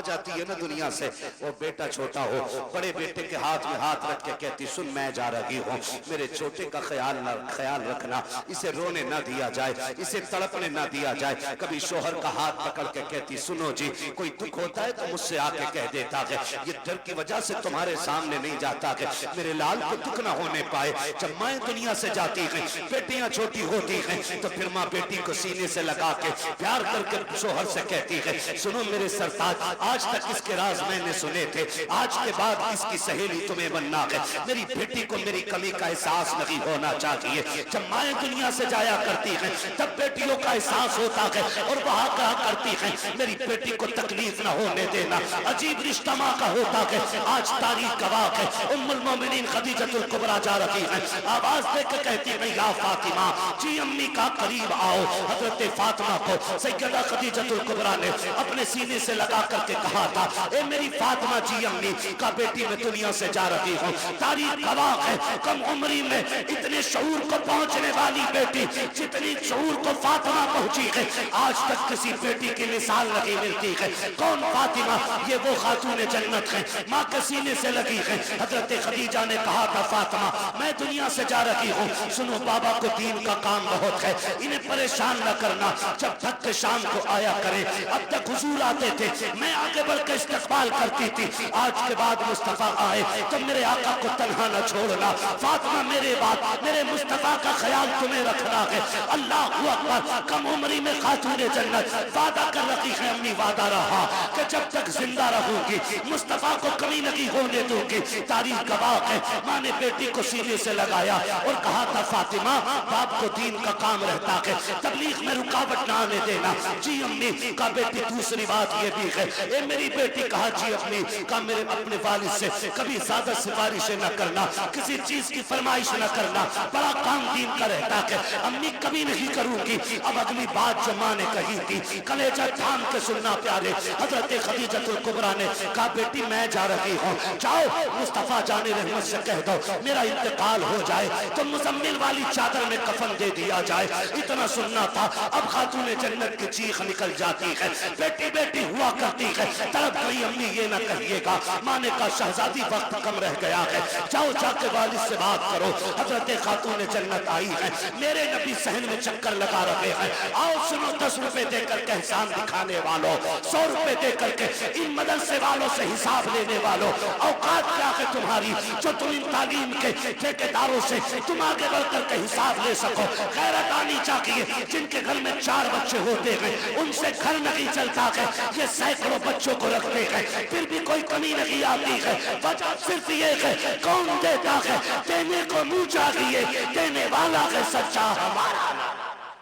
जाती है ना दुनिया से, वो बेटा छोटा हो, बड़े बेटे के हाथ में हाथ रख के कहती सुन मैं जा रही हूँ, मेरे छोटे का ख्याल रखना, इसे रोने ना दिया जाए, इसे तड़पने ना दिया जाए। कभी शोहर का हाथ पकड़ के कहती सुनो जी, कोई दुख होता है तो मुझसे आके कह देता है, ये डर की वजह से तुम्हारे सामने नहीं जाता है, मेरे लाल को दुख ना होने पाए। जब माए दुनिया से जाती है, बेटियां छोटी होती हैं, तो फिर माँ बेटी को सीने से लगा के प्यार करके शोहर से कहती है सुनो मेरे सरताज, आज तक इसके राज मैंने सुने थे, आज के बाद इसकी सहेली तुम्हें बनना है, मेरी बेटी को मेरी कमी का एहसास नहीं होना चाहिए। जब माए दुनिया से जाया करती है तब बेटियों का एहसास होता है और वहां कहा करती है मेरी बेटी को तकलीफ ना होने देना। अजीब रिश्ता माँ का होता है। आज तारीख गवाह है, उम्मुल मोमिनीन खदीजतुल कुबरा जा रही है, आवाज देकर कहती है या फातिमा जी अम्मी का करीब आओ। हजरत फातिमा को सैयदा खदीजतुल कुबरा ने अपने सीने से लगा करके कहा था ए मेरी फातिमा जी अम्मी का बेटी मैं दुनिया से जा रही हूँ। तारीख गवाह है, कम उम्री में इतने शऊर को पहुंचने वाली बेटी जितनी शऊर को फातिमा पहुंची है, आज तक किसी बेटी की मिसाल नहीं मिलती है। कौन फातिमा? ये वो खातून जन्नत है, माँ के सीने से लगी है। हजरत खदीजा ने कहा था फातिमा मैं दुनिया से जा रही हूँ, सुनो बाबा को दीन का काम बहुत है, इन्हें परेशान न करना, जब तक शाम को आया करें। अब तक हुजूर आते थे, मैं आगे बढ़ के इस्तकबाल करती थी, आज के बाद मुस्तफा आए तो मेरे आका को तन्हा न छोड़ना। फातिमा मेरे बाद मेरे मुस्तफा का ख्याल तुम्हें रखना है। अल्लाह अकबर। कम उम्री में खातून जन्नत वादा कर रखी है, अम्मी वादा रहा कि जब तक जिंदा रहूंगी मुस्तफा को कमी नहीं होने दूंगी। तारीख गवाह है, माँ ने बेटी को सीने से लगाया और कहा था फातिमा बाप को दीन का काम रहता है, तबलीग में रुकावट ना आने देना। जी अम्मी का बेटी दूसरी बात ये भी है, ए मेरी बेटी कहा जी अम्मी का मेरे अपने वालिद से कभी ज्यादा सिफारिशें न करना, किसी चीज की फरमाइश न करना, बड़ा काम दीन का रहता है। अम्मी कभी नहीं करूंगी। अब अगली बात जो माँ ने कही थी कलेजा थाम के सुनना प्यारे। हजरत खदीजतुल कुबरा ने कहा बेटी मैं जा रही हूँ, जाओ मुस्तफा जाने रहमत से कह दो मेरा इंतकाल हो जाए तो मुजम्मिल वाली चादर में कफन दे दिया जाए। इतना सुनना था। अब खातून जन्नत की चीख निकल जाती है, बेटी बेटी हुआ करती है, तड़प गई अम्मी ये ना कहिएगा। माँ ने कहा शहजादी वक्त कम रह गया है, जाओ जाके वालिद से बात करो। हजरत खातून जन्नत आई है, मेरे नबी सहन में चक्कर लगा रहे हैं, आओ सुनो 10 रुपए देकर के एहसान दिखाने वालों, 100 रुपए देकर के इन मदरसे वालों से हिसाब लेने वालों, औकात क्या है तुम्हारी जो तुम इन तालीम के ठेकेदारों से तुम आगे बढ़कर के हिसाब ले सको। गैरत आनी चाहिए। जिनके घर में 4 बच्चे होते हैं उनसे घर नहीं चलता है, ये सैकड़ों बच्चों को रखते हैं फिर भी कोई कमी नहीं आती है। वजह सिर्फ ये है कौन देता है, देने को मुंह चाहिए, देने वाला है सच्चा हमारा।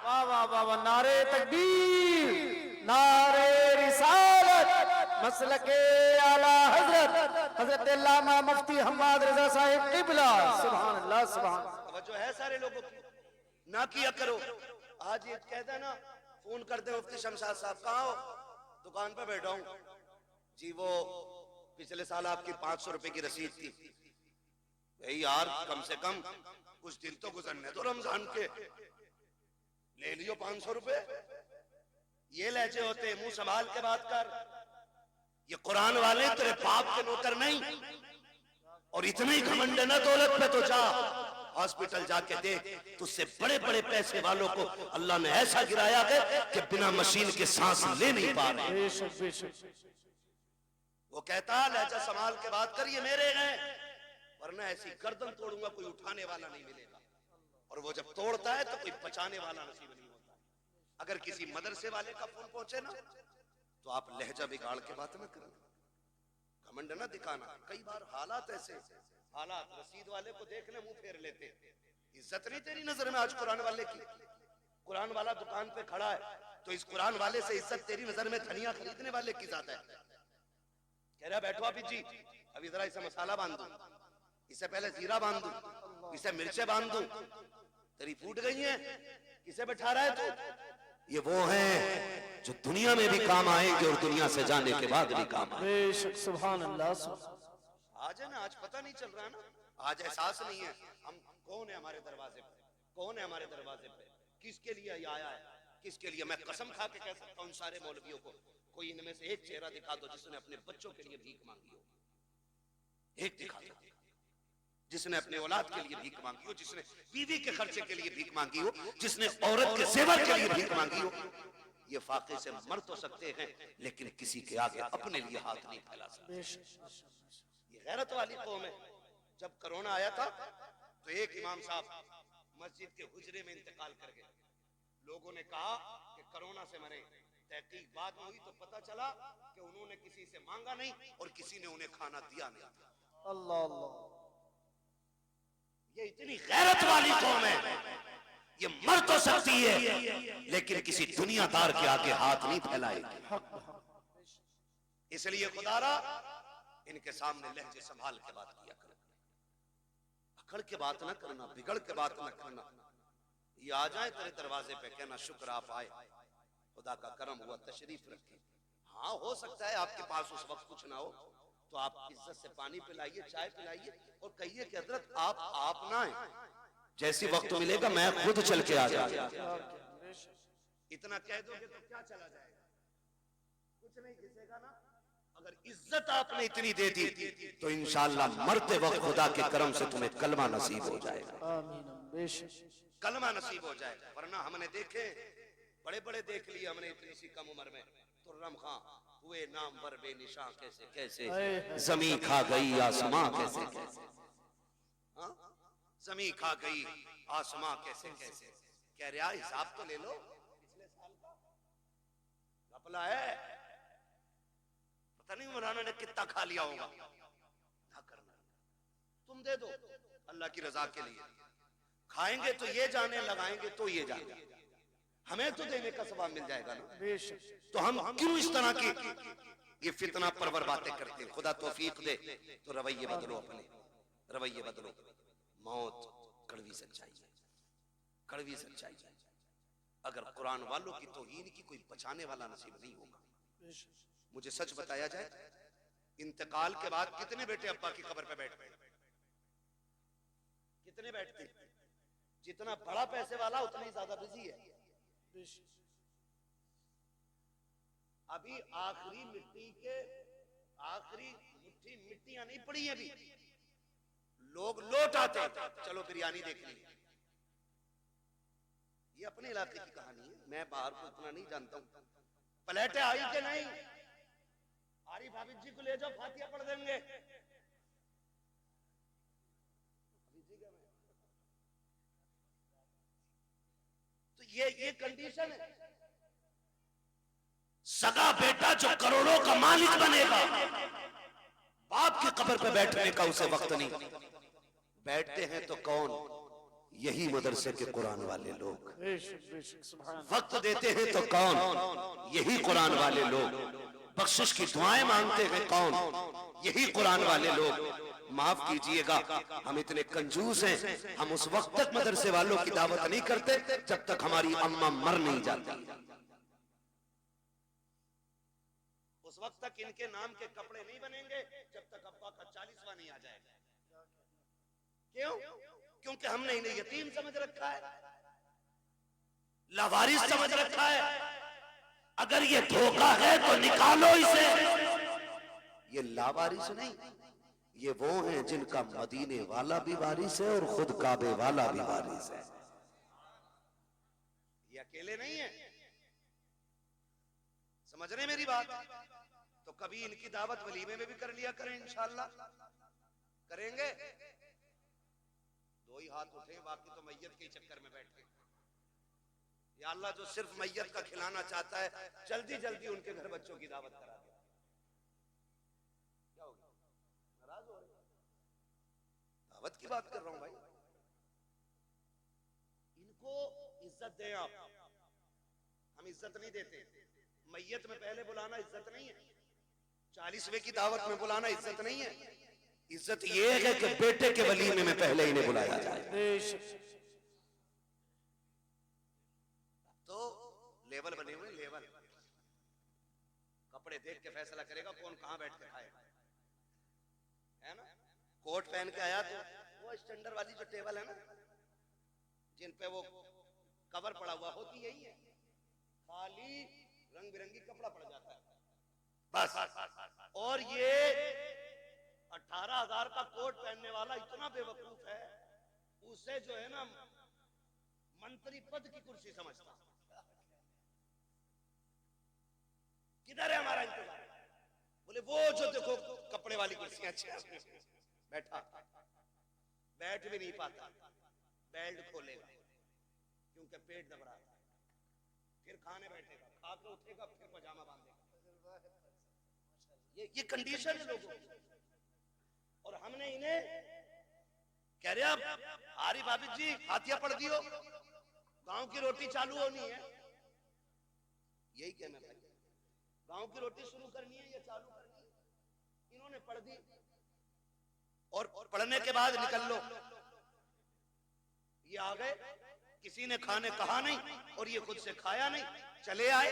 वाह वाह वाह वाह, नारे तकबीर, नारे रिसालत, मसलके आला हजरत हजरत अल्लामा मुफ्ती हम्माद रजा साहिब किबला। सुभान अल्लाह सुभान। तवज्जो है सारे लोगों की, ना किया करो। आज ये कहता है ना, फोन करते मुफ्ती शमशाद साहब कहाँ हो? दुकान पे बैठा हूँ जी। वो पिछले साल आपकी 500 रुपए की रसीद थी। भाई यार कम से कम कुछ दिन तो गुजरने दो रमजान के, ले लियो 500 रुपए। ये लहजे होते, मुंह संभाल के बात कर। ये कुरान वाले तेरे बाप के नौकर नहीं। और इतने ही घमंड है ना दौलत पे तो जा हॉस्पिटल जाके देख, तुझसे बड़े बड़े पैसे वालों को अल्लाह ने ऐसा गिराया है कि बिना मशीन के सांस ले नहीं पा रहे। वो कहता लहजा संभाल के बात करिए मेरे हैं, वरना ऐसी गर्दन तोड़ूंगा कोई उठाने वाला नहीं मिलेगा। और वो जब तोड़ता है तो कोई बचाने वाला नसीब नहीं होता। अगर किसी मदरसे वाले का फोन पहुंचे ना तो आप लहजा बिगाड़ के बात न करें, घमंड न दिखाना। कई बार हालात ऐसे, हालात रसीद वाले को देखने मुंह फेर लेते। इज्जत नहीं तेरी नजर में आज कुरान वाले की। कुरान वाला दुकान पे खड़ा है तो इस कुरान वाले से इज्जत तेरी नजर में धनिया खरीदने वाले की ज्यादा है। कह रहा बैठो अभी जी, अभी जरा इसे मसाला बांध दूं, इसे पहले जीरा बांध दूं, इसे मिर्चे बांध दूं। तेरी फूट गई है, किसे बैठा रहा है तू? ये वो हैं जो दुनिया में भी काम आएंगे और दुनिया से जाने के बाद भी काम आएंगे। बेशक सुभान अल्लाह। आज है ना, आज पता नहीं चल रहा है ना, आज एहसास नहीं है हम कौन है हमारे दरवाजे पे, कौन है हमारे दरवाजे पे, किसके लिए ये आया है, किसके लिए। मैं कसम खा के कह सकता हूँ सारे मौलवियों को, कोई इनमें से एक चेहरा दिखा दो जिसने अपने बच्चों के लिए भीख मांगी हो, एक दिखा दो जिसने अपने औलाद के लिए भीख मांगी हो, जिसने बीवी के खर्चे के लिए भीख मांगी हो, जिसने औरत के जेवर के लिए भीख मांगी हो। ये फाके से मर तो सकते हैं लेकिन किसी के आगे अपने लिए हाथ नहीं फैला सकते। ये गैरत वाली कौम है। जब कोरोना आया था तो एक इमाम साहब मस्जिद के हुजरे में इंतकाल कर गए। लोगों ने कहा कि कोरोना से मरे। तहकीक बाद में हुई तो पता चला कि उन्होंने किसी से मांगा नहीं और किसी ने उन्हें खाना दिया नहीं था। अल्लाह अल्लाह, ये इतनी गैरत वाली कौम है। ये मर तो सकती है लेकिन किसी दुनियादार के आगे हाथ नहीं फैलाएगी। इसलिए खुदारा इनके सामने लहजे संभाल के बात किया करना, अकड़ के बात ना करना, बिगड़ के बात ना करना। ये आ जाए तेरे दरवाजे पे, कहना शुक्र आप आए, खुदा का करम हुआ, तशरीफ रखे। हाँ हो सकता है आपके पास उस वक्त कुछ ना हो तो आप इज्जत से पानी पिलाइए, चाय पिलाइए और कहिए कि हजरत आप ना आए, जैसी वक्त मिलेगा मैं खुद चल के आ जाऊंगा। इतना कह दोगे तो क्या चला जाएगा, कुछ नहीं घिसेगा ना। अगर इज्जत आपने इतनी दे दी तो इंशाअल्लाह मरते वक्त खुदा के करम से तुम्हें कलमा नसीब हो जाएगा। आमीन, बेशक कलमा नसीब हो जाएगा। वरना हमने देखे, बड़े बड़े देख लिए हमने इतनी सी कम उम्र में। तुर्रम खां हुए नाम वर बेनिशां कैसे कैसे, जमी खा गई आसमां कैसे कैसे, हाँ? जमी खा गई आसमां कैसे कैसे। कह रहा हिसाब तो ले लो, पिछले साल का घपला है, पता नहीं मौलाना ने कितना खा लिया होगा। ना करना, तुम दे दो अल्लाह की रजा के लिए। खाएंगे तो ये जाने, लगाएंगे तो ये जाने, हमें तो देने का सवाब मिल जाएगा ना। बेशक। तो हम क्यों इस तरह की ये फितना परवर बातें करते हैं। खुदा तौफीक दे तो रवैये बदलो, अपने रवैये बदलो। मौत कड़वी सच्चाई है, कड़वी सच्चाई है। अगर कुरान वालों की तौहीन की कोई बचाने वाला नसीब नहीं होगा। मुझे सच बताया जाए, इंतकाल के बाद कितने बेटे अब्बा की कब्र पे बैठते हैं? कितने बैठते हैं? जितना बड़ा पैसे वाला उतना ही ज्यादा बिजी है। अभी आखिरी मिट्टी के आखिरी मुट्ठी मिट्टियां नहीं पड़ी है, अभी लोग लौट आते चलो बिरयानी देख ली। ये अपने इलाके की कहानी है, मैं बाहर को इतना नहीं जानता हूं। प्लेटें आई कि नहीं? आरिफ हाफिज जी को ले जाओ, फातिहा पढ़ देंगे। तो ये कंडीशन है। सगा बेटा जो करोड़ों का मालिक बनेगा, बाप की कब्र पे बैठने का उसे वक्त नहीं। बैठते हैं तो कौन? यही मदरसे के कुरान वाले लोग। वक्त देते हैं तो कौन? यही कुरान वाले लोग। बख्शिश की दुआएं मांगते हैं कौन? यही कुरान वाले लोग। माफ कीजिएगा, हम इतने कंजूस हैं, हम उस वक्त तक मदरसे वालों की दावत नहीं करते जब तक हमारी अम्मा मर नहीं जाती। उस वक्त तक इनके नाम के कपड़े नहीं बनेंगे जब तक अब्बा का 40वां नहीं आ जाएगा। क्यों? क्योंकि हमने इन्हें यतीम समझ रखा है, लावारिस समझ रखा है। अगर ये धोखा है तो निकालो इसे। ये लावारिस नहीं, ये वो हैं जिनका मदीने वाला भी वारिस है और खुद काबे वाला भी वारिस है। ये अकेले नहीं है, समझ रहे मेरी बात? तो कभी इनकी दावत वलीमे में भी कर लिया करें, इंशाअल्लाह करेंगे। दो ही हाथ उठे, बाकी तो मैयत के चक्कर में बैठे। या अल्लाह जो सिर्फ मैयत का खिलाना चाहता है, जल्दी जल्दी उनके घर बच्चों की दावत करा दे। क्या हो गया, नाराज हो रहे? दावत की बात कर रहा हूं भाई। इनको इज्जत दें आप, हम इज्जत नहीं देते। मैयत में पहले बुलाना इज्जत नहीं है, 40वें की दावत में बुलाना इज्जत नहीं है। इज्जत ये है कि बेटे के वलीमे में पहले इन्हें बुलाया जाए। तो लेवल बने हुए, लेवल। कपड़े देख के फैसला करेगा कौन कहां बैठ के खाएगा, है ना? कोट पहन के आया तो वो स्टैंडर्ड वाली जो टेबल है ना, जिन पे वो कवर पड़ा हुआ होती यही है, खाली रंग बिरंगी कपड़ा पड़ जाता है। बस। और ये 18,000 का कोट पहनने वाला इतना बेवकूफ है, उसे जो है ना मंत्री पद की कुर्सी समझता। किधर है हमारा इंतजार? बोले वो जो देखो कपड़े वाली कुर्सियां, अच्छा बैठा, बैठ भी नहीं पाता, बेल्ट खोलेगा क्योंकि पेट दब रहा है, फिर खाने बैठेगा, खा के उठेगा, फिर पजामा बांधेगा। ये कंडीशन है लोगों की। और हमने इन्हें कह रहे अब आरिफ हाफिज जी हाथिया पढ़ दियो, गांव की रोटी चालू होनी है। यही कहना भाई, गांव की रोटी शुरू करनी है या चालू करनी है? इन्होंने पढ़ दी और पढ़ने के बाद निकल लो। ये आ गए, किसी ने खाने कहा नहीं और ये खुद से खाया नहीं, चले आए।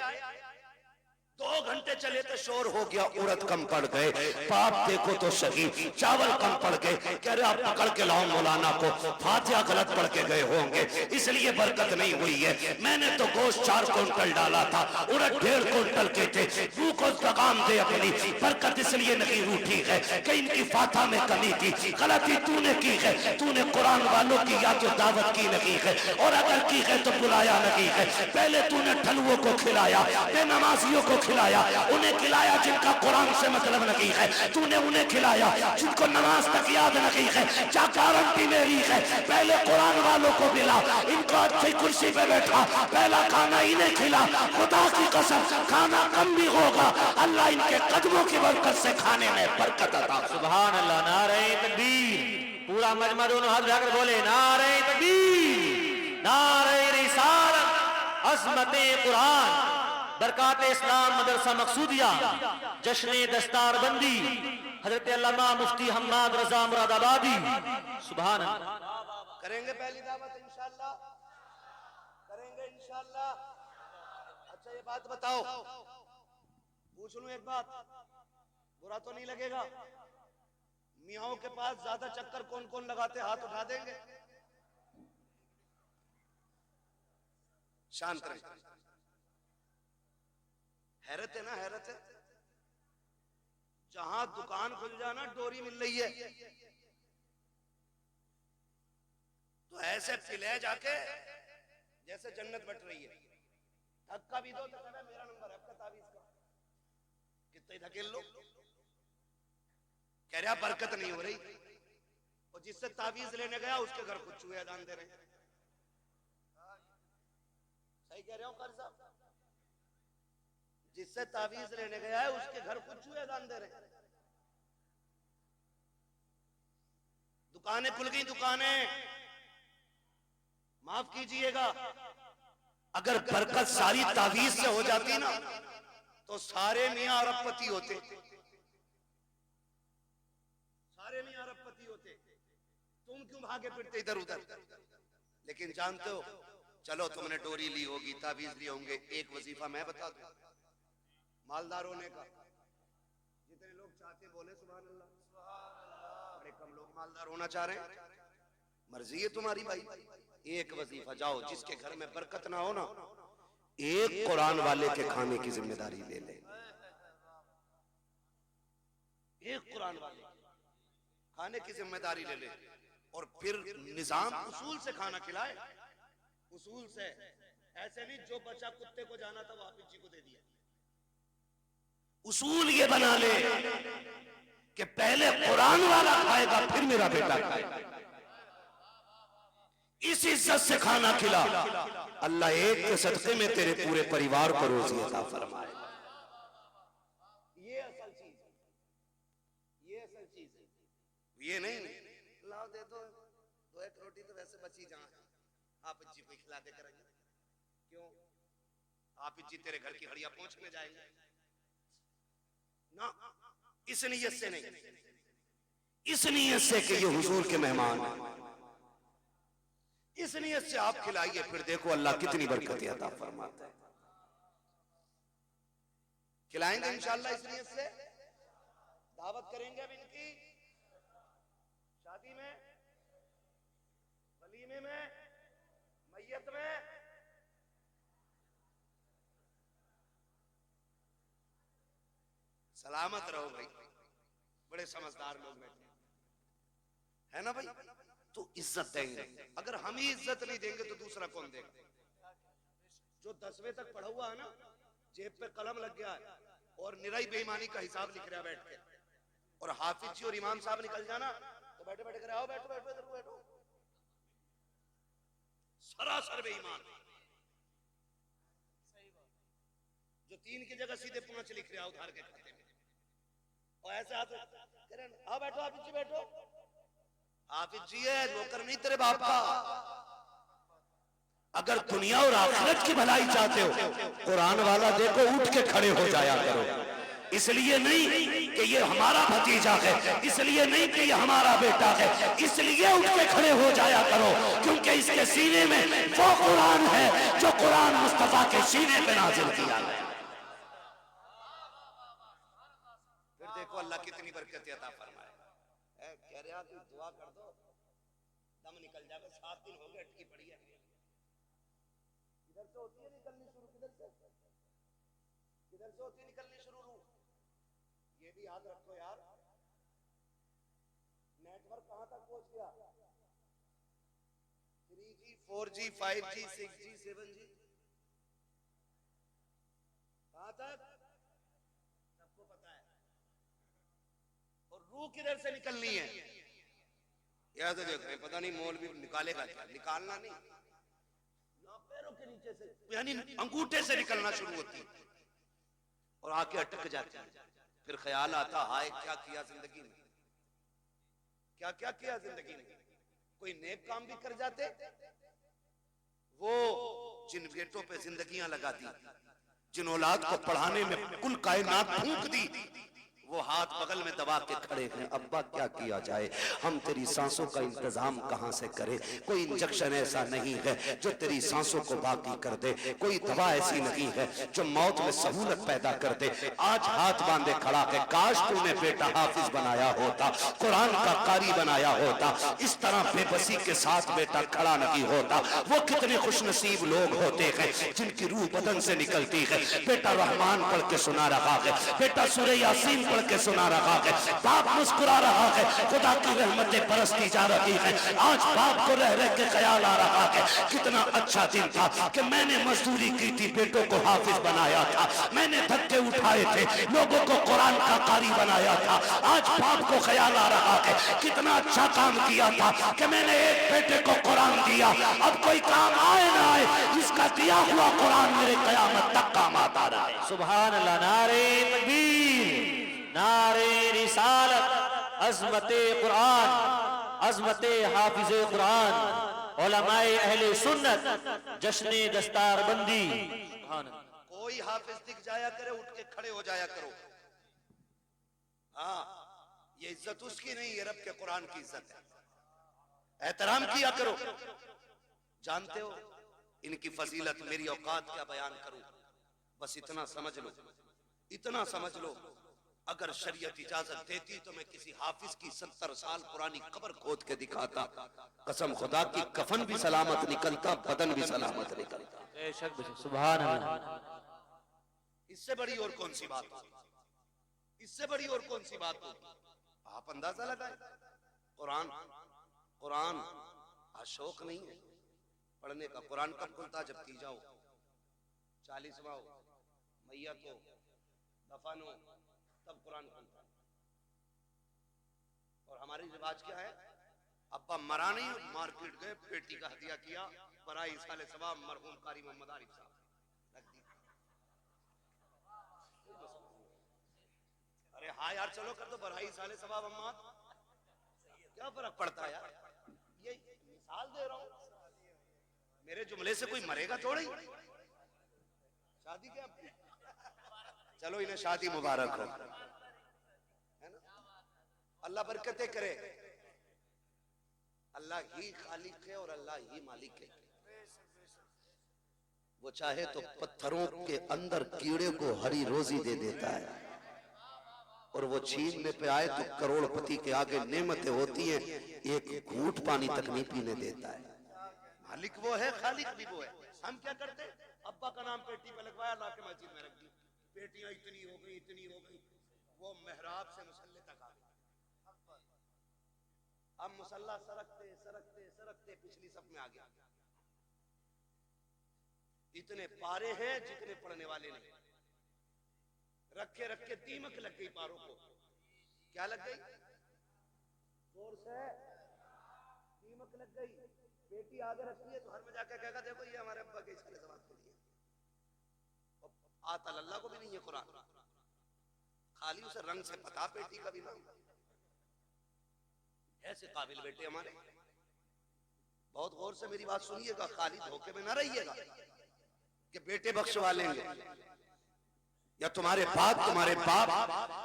2 घंटे चले तो शोर हो गया, उड़द कम पड़ गए, पाप देखो तो सही, चावल कम पड़ गए। कह रहे आप पकड़ के लाओ मौलाना को, फातिहा गलत पढ़ के गए होंगे इसलिए बरकत नहीं हुई है। मैंने तो गोश्त 4 कुंटल डाला था, उड़द 1.5 कुंटल के थे। तू को लगाम दे अपनी, बरकत इसलिए नहीं रूठी है कि इनकी फातिहा में कमी थी। गलती तूने की है, तूने कुरान वालों की या तो दावत की नहीं है, और अगर की है तो बुलाया नहीं है। पहले तूने ठलुओं को खिलाया, बेनमाजियों को खिलाया, उन्हें खिलाया जिनका कुरान से मतलब नहीं है। तूने उन्हें खिलाया जिनको नमाज तक याद नहीं है। क्या गारंटी मेरी है? पहले कुरान वालों को मिला, इनको अच्छी कुर्सी पे बैठा, पहला खाना इन्हें खिला। खुदा की कसम खाना कम भी होगा, अल्लाह इनके कदमों की बरकत से खाने में बरकत अता। सुभान अल्लाह। नारे तकबीर। पूरा मजमा दोनों हाथ उठाकर बोले नारे तकबीर, नारे रिसालत, अज़मते कुरान, बरकात इस्लाम मदरसा मकसूदिया, जश्न दस्तारबंदी, हजरत अल्लामा मुफ्ती हम्माद रजा मुरादाबादी। सुभान अल्लाह। करेंगे पहली दावत इंशाअल्लाह, करेंगे इंशाअल्लाह। अच्छा ये बात बताओ, पूछ लूं एक बात, बुरा तो नहीं लगेगा? मियाओं के पास ज्यादा चक्कर कौन कौन लगाते, हाथ उठा देंगे? शांत रहे। हैरत है ना, हैरत है। जहां दुकान खुल जाना डोरी मिल रही है, तो ऐसे फिले जाके जैसे जन्नत बट रही है। धक्का भी दो तो कहना मेरा नंबर है, आपका तावीज का कितने धकेल लो। कह रहा बरकत नहीं हो रही, और जिससे तावीज लेने गया उसके घर कुछ चूहे अजान दे रहे हैं। सही कह रहे हो कारी साहब? जिससे तावीज लेने गया है उसके घर कुछ चूहे अजान दे रहे हैं। दुकानें खुल गई, दुकानें। माफ कीजिएगा, अगर बरकत सारी तावीज से हो जाती ना तो सारे मियां अरबपति होते, सारे मियां अरबपति होते। तुम क्यों भागे फिरते इधर उधर? लेकिन जानते हो, चलो तुमने डोरी ली होगी, तावीज लिए होंगे, एक वजीफा मैं बता दूं मालदार होने का। जितने लोग चाहते बोले सुभान अल्लाह, बड़े कम लोग मालदार होना चाह रहे हैं। मर्जी है तुम्हारी भाई। एक वजीफा जाओ, जिसके घर में बरकत ना हो ना, एक कुरान वाले के खाने की जिम्मेदारी ले ले। एक कुरान वाले खाने की जिम्मेदारी ले ले, और फिर निजाम उसूल से खाना खिलाए, उसूल से। ऐसे नहीं जो बच्चा कुत्ते को जाना था वो हाफिज जी को दे दिया। उसूल ये बना ले कि पहले कुरान वाला खाएगा फिर मेरा बेटा खाएगा। इस इज्जत से खाना खिला, अल्लाह एक के सदके में तेरे पूरे परिवार को रोजी अता फरमाए। ये असल चीज है, ये असल चीज है। ये नहीं लाओ दे दो 2 एक रोटी तो वैसे बची जहां आप जी को खिला दे करेंगे। क्यों? आप जी तेरे घर की हड़िया पहुंचने जाएंगे ना। इस नीयत से नहीं, इस नीयत से कि ये हुजूर के मेहमान हैं, इस नीयत से आप खिलाइए, फिर देखो अल्लाह कितनी बरकत अता फरमाता है। खिलाएंगे इंशाअल्लाह इस नीयत से। दावत करेंगे अब इनकी शादी में, वलीमे में, मैयत में। सलामत रहो भाई, बड़े समझदार लोग बैठे है ना भाई। तो इज्जत देंगे, अगर हम ही इज्जत नहीं देंगे तो दूसरा कौन देगा। जो 10वीं तक पढ़ा हुआ है ना, जेब पे कलम लग गया है और निराई बेईमानी का हिसाब लिख रहा है बैठ के, और हाफिज जी और इमाम साहब निकल जाना तो बैठे बैठे करे आओ बैठो बैठो इधर बैठो, सरासर बेईमान। जो 3 की जगह सीधे 5 लिख रहा है उधार के खाते में, और ऐसे हाथ कह रहे आओ बैठो हाफिज जी बैठो। हाफिज जी है, नौकर नहीं तेरे बाप का। अगर दुनिया और आखिरत की भलाई चाहते हो, कुरान वाला देखो उठ के खड़े हो जाया करो। इसलिए नहीं कि ये हमारा भतीजा है, इसलिए नहीं कि ये हमारा बेटा है, इसलिए उठ के खड़े हो जाया करो क्योंकि इसके सीने में वो कुरान है जो कुरान मुस्तफा के सीने पे नाजिल किया है। फिर देखो अल्लाह कितनी बरकत अता फरमाए। कह रहे कि दुआ कर दो दम निकल जाएगा, 7 दिन हो गए अटकी पड़ी है। किधर से होती है निकलनी शुरू, किधर से होती है निकलनी शुरू। ये भी याद रखो यार, नेटवर्क कहां तक पहुंच गया, 3G 4G 5G 6G 7G कहां तक सबको पता है। और रूह किधर से निकलनी है याद देख रहे, पता नहीं मौलवी निकालेगा क्या, निकालना नहीं, पैरों के नीचे से यानी अंगूठे से निकलना शुरू होती है और आके अटक जाती है। फिर ख्याल आता हाय क्या किया जिंदगी में, क्या क्या किया जिंदगी में। कोई नेक काम भी कर जाते, वो जिन बेटों पे जिंदगियां लगा दी, जिन औलाद को पढ़ाने में कुल कायनात फूंक दी, वो हाथ बगल में दबा के खड़े हैं। अब्बा क्या किया जाए, हम तेरी सांसों का इंतजाम कहां से करें। कोई इंजेक्शन ऐसा नहीं है जो तेरी सांसों को बाकी कर दे, कोई दवा ऐसी नहीं है जो मौत में सहूलत पैदा कर दे। आज हाथ बांधे खड़ा के काश तूने बेटा हाफिज बनाया होता, कुरान का कारी बनाया होता, इस तरह बेबसी के साथ बेटा खड़ा नहीं होता। वो कितने खुशनसीब लोग होते हैं जिनकी रूह बदन से निकलती है। बेटा रहमान पढ़ के सुना रहा है, बेटा सूरह यासीन पढ़ के सुना रहा है, बाप मुस्कुरा रहा है, खुदा की रहमतें बरसती जा रही है। आज बाप को रह रह के ख्याल आ रहा है कितना अच्छा दिन था कि मैंने मजदूरी की थी, बेटों को हाफिज बनाया था, मैंने धक्के उठाए थे, लोगों को कुरान का कारी बनाया था। आज बाप को ख्याल आ रहा है कितना अच्छा काम किया था कि मैंने एक बेटे को कुरान दिया। अब कोई काम आए ना आए, इसका दिया हुआ कुरान मेरे कयामत तक काम आता रहा है। सुभान अल्लाह, नारे तकबीर, नारे रिसालत, अज़मते कुरान, अज़मते हाफिज़े कुरान, उलमाए अहले सुन्नत, जश्ने दस्तारबंदी। कोई हाफिज दिख जाया करे उठ के खड़े हो जाया करो। हाँ, ये इज्जत उसकी नहीं, ये रब के कुरान की इज्जत है, एहतराम किया करो। जानते हो इनकी फजीलत, मेरी औकात क्या बयान करूं, बस इतना समझ लो, इतना समझ लो, अगर शरीयत इजाजत देती तो मैं किसी हाफिज की 70 साल पुरानी कब्र खोद के दिखाता। कसम खुदा की, कफन भी सलामत निकलता, बदन भी सलामत निकलता। सुभान अल्लाह। इससे बड़ी और कौन सी बात हो, इससे बड़ी और कौन सी बात हो। आप अंदाजा लगाए, कुरान कुरान शौक नहीं है पढ़ने का। कुरान कब खुलता, जब की जाओ 40वां हो, मैयत हो, दफन हो, तब कुरान खुलता। और हमारी रिवाज क्या है, अब्बा मरा नहीं, मार्केट गए, पेटी का हदिया किया, बराई साले सवाब मरहूम कारी मोहम्मद आरिफ साहब रख दी। अरे हाँ यार चलो कर दो, बराई साले सवाब अम्मा, क्या फर्क पड़ता है यार। ये मिसाल दे रहा हूं, मेरे जुमले से कोई मरेगा थोड़ा ही। शादी क्या, चलो इन्हें शादी मुबारक हो, है ना। अल्लाह बरकतें करे, अल्लाह ही खालिक है और अल्लाह ही मालिक है। वो चाहे तो पत्थरों के अंदर कीड़े को हरी रोजी दे देता है, और वो छीनने पे आए तो करोड़पति के आगे नेमतें होती हैं, एक घूंट पानी तक नहीं पीने देता है। मालिक वो है, खालिक भी वो है। हम क्या करते, अब्बा का नाम पेटी पे लगवाया, ला के मस्जिद में रख दी, पेटियां इतनी हो गई, इतनी हो गई, वो मेहराब से मुसल्ले तक आ गया। अब मुसल्ला सरकते सरकते सरकते पिछली सफ में आ गया। इतने पारे हैं जितने पढ़ने वाले नहीं। रखे रखे दीमक लग गई पारों को। क्या लग गई? जोर से दीमक लग गई। बेटी आगे रखती है तो हर में जाकर कहेगा देखो ये हमारे अब्बा के इसके जवाब के लिए। आता अल्लाह को भी नहीं है कुरान, खाली उसे रंग से पता बेटी का भी नाम। ऐसे काबिल बेटे हमारे। बहुत गौर से मेरी बात सुनिएगा, खाली धोखे में ना रहिएगा कि बेटे बख्शवा लेंगे या तुम्हारे बाप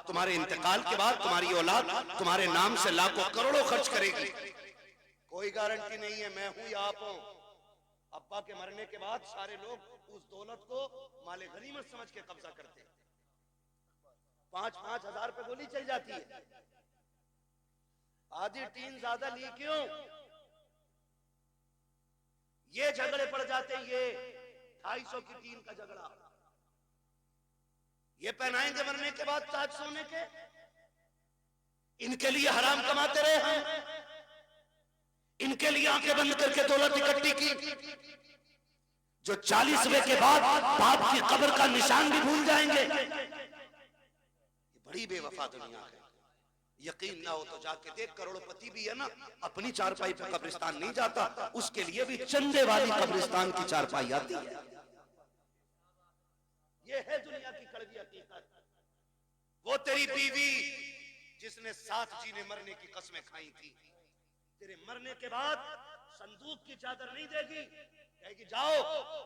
तुम्हारे इंतकाल के बाद तुम्हारी औलाद तुम्हारे नाम से लाखों करोड़ों खर्च करेगी। कोई गारंटी नहीं है मैं हूं या आप हो। अब्बा के मरने के बाद सारे लोग उस दौलत को माले गनीमत समझ के कब्जा करते हैं। 5-5 हजार पे गोली चल जाती है। आधी टीन ज्यादा ली क्यों? ये झगड़े पड़ जाते हैं। ये 250 की टीन का झगड़ा। ये पहनाएंगे मरने के बाद ताज सोने के। इनके लिए हराम कमाते रहे हम। इनके लिए आंखें बंद करके दौलत इकट्ठी की। जो 40वें के बाद बाप की कब्र का निशान भी भूल जाएंगे। ये बड़ी बेवफा दुनिया है। यकीन ना हो तो जाके देख, करोड़पति भी है ना अपनी चारपाई पे कब्रिस्तान नहीं जाता, उसके लिए भी चंदे वाली कब्रिस्तान की चारपाई आती है। ये है दुनिया की कड़वी हकीकत। वो तेरी बीवी जिसने साथ जीने मरने की कस्में खाई थी, तेरे मरने के बाद संदूक की चादर नहीं देगी, कहेगी जाओ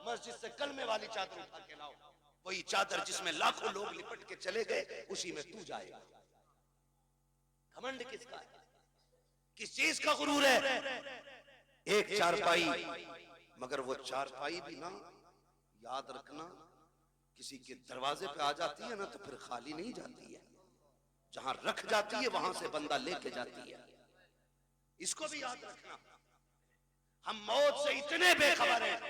मस्जिद से कलमे वाली चादर उठा के लाओ। वही चादर जिसमें लाखों लोग लिपट के चले गए, उसी में तू जाएगा। घमंड किसका है? किस चीज का गुरूर है? एक चारपाई, मगर वो चारपाई भी ना, याद रखना, किसी के दरवाजे पे आ जाती है ना तो फिर खाली नहीं जाती है। जहां रख जाती है वहां से बंदा लेके जाती है। इसको भी याद रखना। हम मौत से इतने बेखबर हैं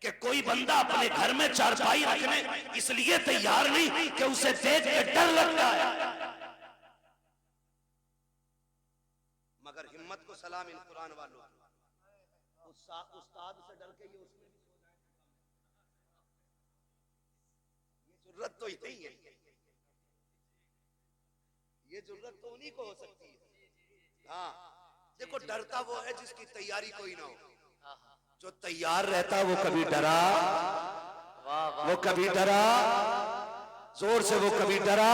कि कोई बंदा अपने घर में चारपाई रखने इसलिए तैयार नहीं कि उसे देख के डर लगता है। मगर हिम्मत को सलाम इन कुरान वालों। उस्ताद से डर के ये उसमें भी सो जाए। ये जरूरत तो यही है। ये जरूरत तो उन्हीं को हो सकती है। हाँ देखो, डरता वो है जिसकी तैयारी कोई ना हो। जो तैयार रहता वो कभी डरा, वो कभी डरा, जोर से वो कभी डरा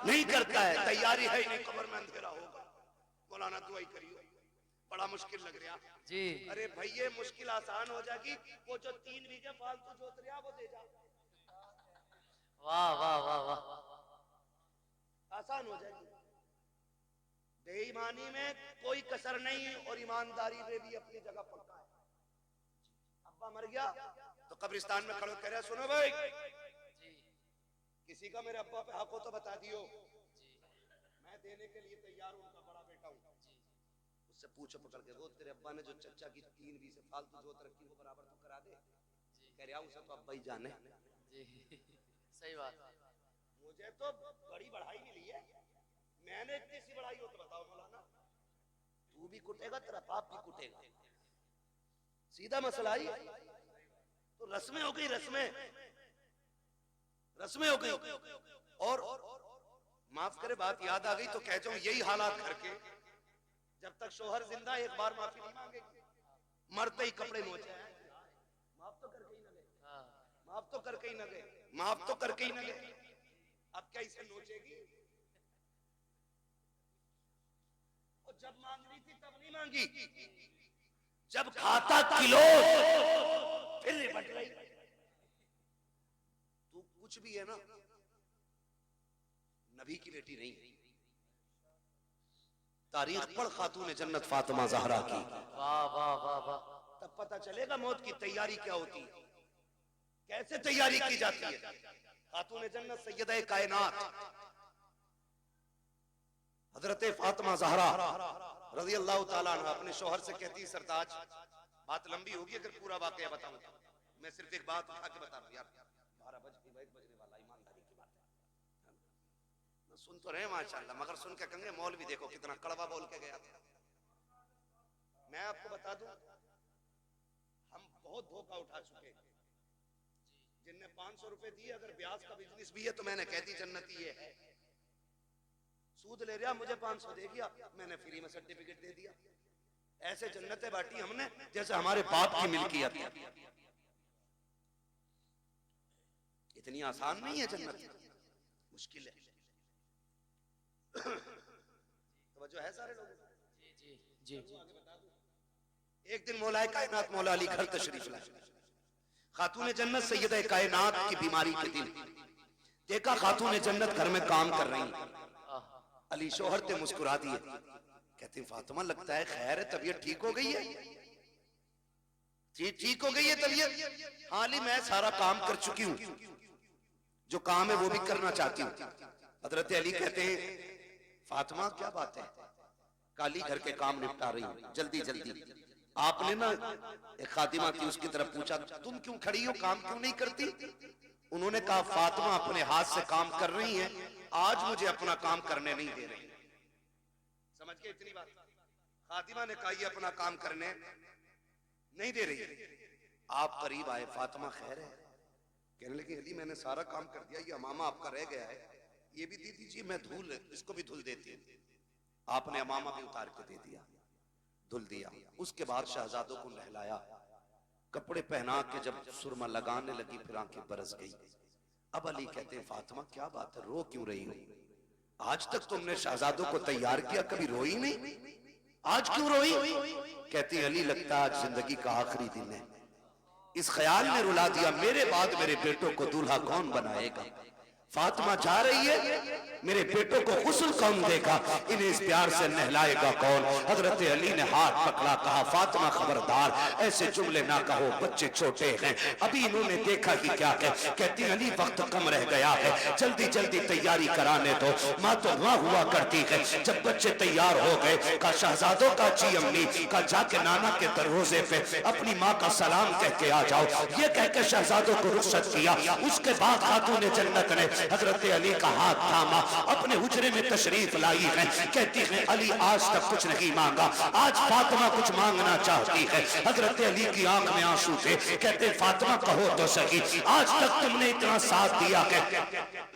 नहीं करता है। तैयारी है ही नहीं, कब्र में अंधेरा होगा। मौलाना दुआई करियो, बड़ा मुश्किल लग रहा जी। अरे भैया मुश्किल आसान हो जाएगी। वो जो 3 बीघे फालतू जोत रहा वो दे जा। वाह वाह वाह वाह, आसान हो जाएगी। बेईमानी में कोई कसर नहीं और ईमानदारी में भी अपनी जगह पक्का है। अब्बा मर गया तो कब्रिस्तान में खड़े कह रहे सुनो भाई, किसी का मेरे अब्बा पे हक हो तो बता दियो, मैं देने के लिए तैयार हूं, उनका बड़ा बेटा हूं। उससे पूछो पकड़ के, वो तेरे अब्बा ने जो चचा की 3 बीघे फालतू जोत रखी वो बराबर तो करा दे। कह रहा उसे तो अब्बा ही जाने। सही बात। मुझे तो बड़ी बढ़ाई मिली है, मैंने इतनी सी बढ़ाई हो तो बताओ मौलाना। तू भी कुटेगा, तेरा बाप भी कुटेगा। सीधा मसला ही। तो रस्में हो गई, रस्में हो गई। और माफ करे बात याद आ गई तो कह जाऊं, यही हालात करके जब तक शोहर जिंदा एक बार माफी नहीं मांगेगी, मरते ही कपड़े नोचे। माफ तो करके ही न गए, माफ तो करके ही न गए, माफ तो करके ही न गए। अब क्या इसे नोचेगी? और जब मांग रही थी तब नहीं मांगी, जब खाता किलो फिर निपट रही। तू कुछ भी है ना, नबी की बेटी नहीं। तारीख पढ़ खातून जन्नत फातिमा ज़हरा की। वाह वाह वाह वाह। तब पता चलेगा मौत की तैयारी क्या होती है, कैसे तैयारी की जाती है। खातून जन्नत सैयदा कायनात हजरत फातिमा ज़हरा रज़ी अल्लाह ताला अन्हा अपने शौहर से कहती, सरताज बात लंबी होगी अगर पूरा वाकया बताऊं, मैं सिर्फ एक बात उठा के बता रहा हूं यार। 12 बजने वाला, ईमानदारी की बात है। सुन तो रहे माशाल्लाह, मगर सुन के कहेंगे मौलवी देखो कितना कड़वा बोल के गया था। मैं आपको बता दूं, हम बहुत धोखा उठा चुके हैं। जिनने 500 रुपए दिए, अगर ब्याज का बिजनेस भी है तो मैंने कह दी जन्नती ये है। सूद ले रहा, मुझे 500 दे दिया, मैंने फ्री में सर्टिफिकेट दे दिया। ऐसे जन्नतें बांटी हमने जैसे हमारे बाप की मिल्कियत है। इतनी आसान नहीं है जन्नत, मुश्किल है। तो जो है सारे लोग जी एक दिन मौलाए कायनात मौला अली घर तशरीफ लाए। खातून जन्नत सैयदा कायनात की बीमारी के दिन देखा खातून जन्नत घर में काम कर रही। अली शोहर ते मुस्कुरा दिए, कहती फातिमा लगता है खैर है, तबीयत ठीक हो गई है? ठीक हो गई है तबीयत? हाँ अली मैं सारा काम कर चुकी हूँ, जो काम है वो भी करना चाहती हूँ। हजरत अली कहते हैं फातिमा क्या बात है? काली घर के काम निपटा रही हूँ जल्दी जल्दी। आपने ना एक खादिमा थी, उसकी तरफ पूछा तुम क्यों खड़ी हो, काम क्यों नहीं करती? उन्होंने कहा फातिमा अपने हाथ से काम कर रही है, आज मुझे अपना काम करने नहीं दे रही। समझ के इतनी बात? खातिमा ने कहा ये अपना काम करने नहीं दे रही। आप करीब आए, फातिमा खैर है? कहने लगी अली मैंने सारा काम कर दिया, ये अमामा आपका रह गया है, ये भी दे दीजिए, मैं धूल इसको भी धुल देती हूँ। आपने अमामा भी उतार के दे दिया, धुल दिया। उसके बाद शहजादों को नहलाया, कपड़े पहना के जब सुरमा लगाने लगी फिर आंखें बरस गई। अब अली कहते हैं फातिमा क्या बात है, रो क्यों रही हो? आज तक तुमने शहजादों को तैयार किया, कभी रोई नहीं, आज क्यों रोई? कहती अली लगता आज जिंदगी का आखिरी दिन है। इस ख्याल ने रुला दिया मेरे बाद मेरे बेटों को दूल्हा कौन बनाएगा। फातिमा जा रही है, मेरे बेटों को गुस्ल कौन देगा, इन्हें इस प्यार से नहलाएगा कौन? हजरत अली ने हाथ पकड़ा, कहा फातिमा खबरदार ऐसे जुमले ना कहो, बच्चे छोटे हैं, अभी इन्होंने देखा कि क्या है। कहती अली वक्त कम रह गया है, जल्दी जल्दी तैयारी कराने दो। माँ तो वहां हुआ करती है, जब बच्चे तैयार हो गए का शहजादों का जी अम्मी का जाके नाना के दरवाजे पे अपनी माँ का सलाम कह के आ जाओ, ये कह के शहजादों को रुखसत किया। उसके बाद खातून जन्नत ने हजरत अली का हाथ थामा, अपने हुजरे में तशरीफ लाई है। कहती है अली आज तक कुछ नहीं मांगा, आज फातिमा कुछ मांगना चाहती है। हजरत अली की आंख में आंसू थे, कहते फातिमा कहो तो सही, आज तक तुमने इतना साथ दिया है,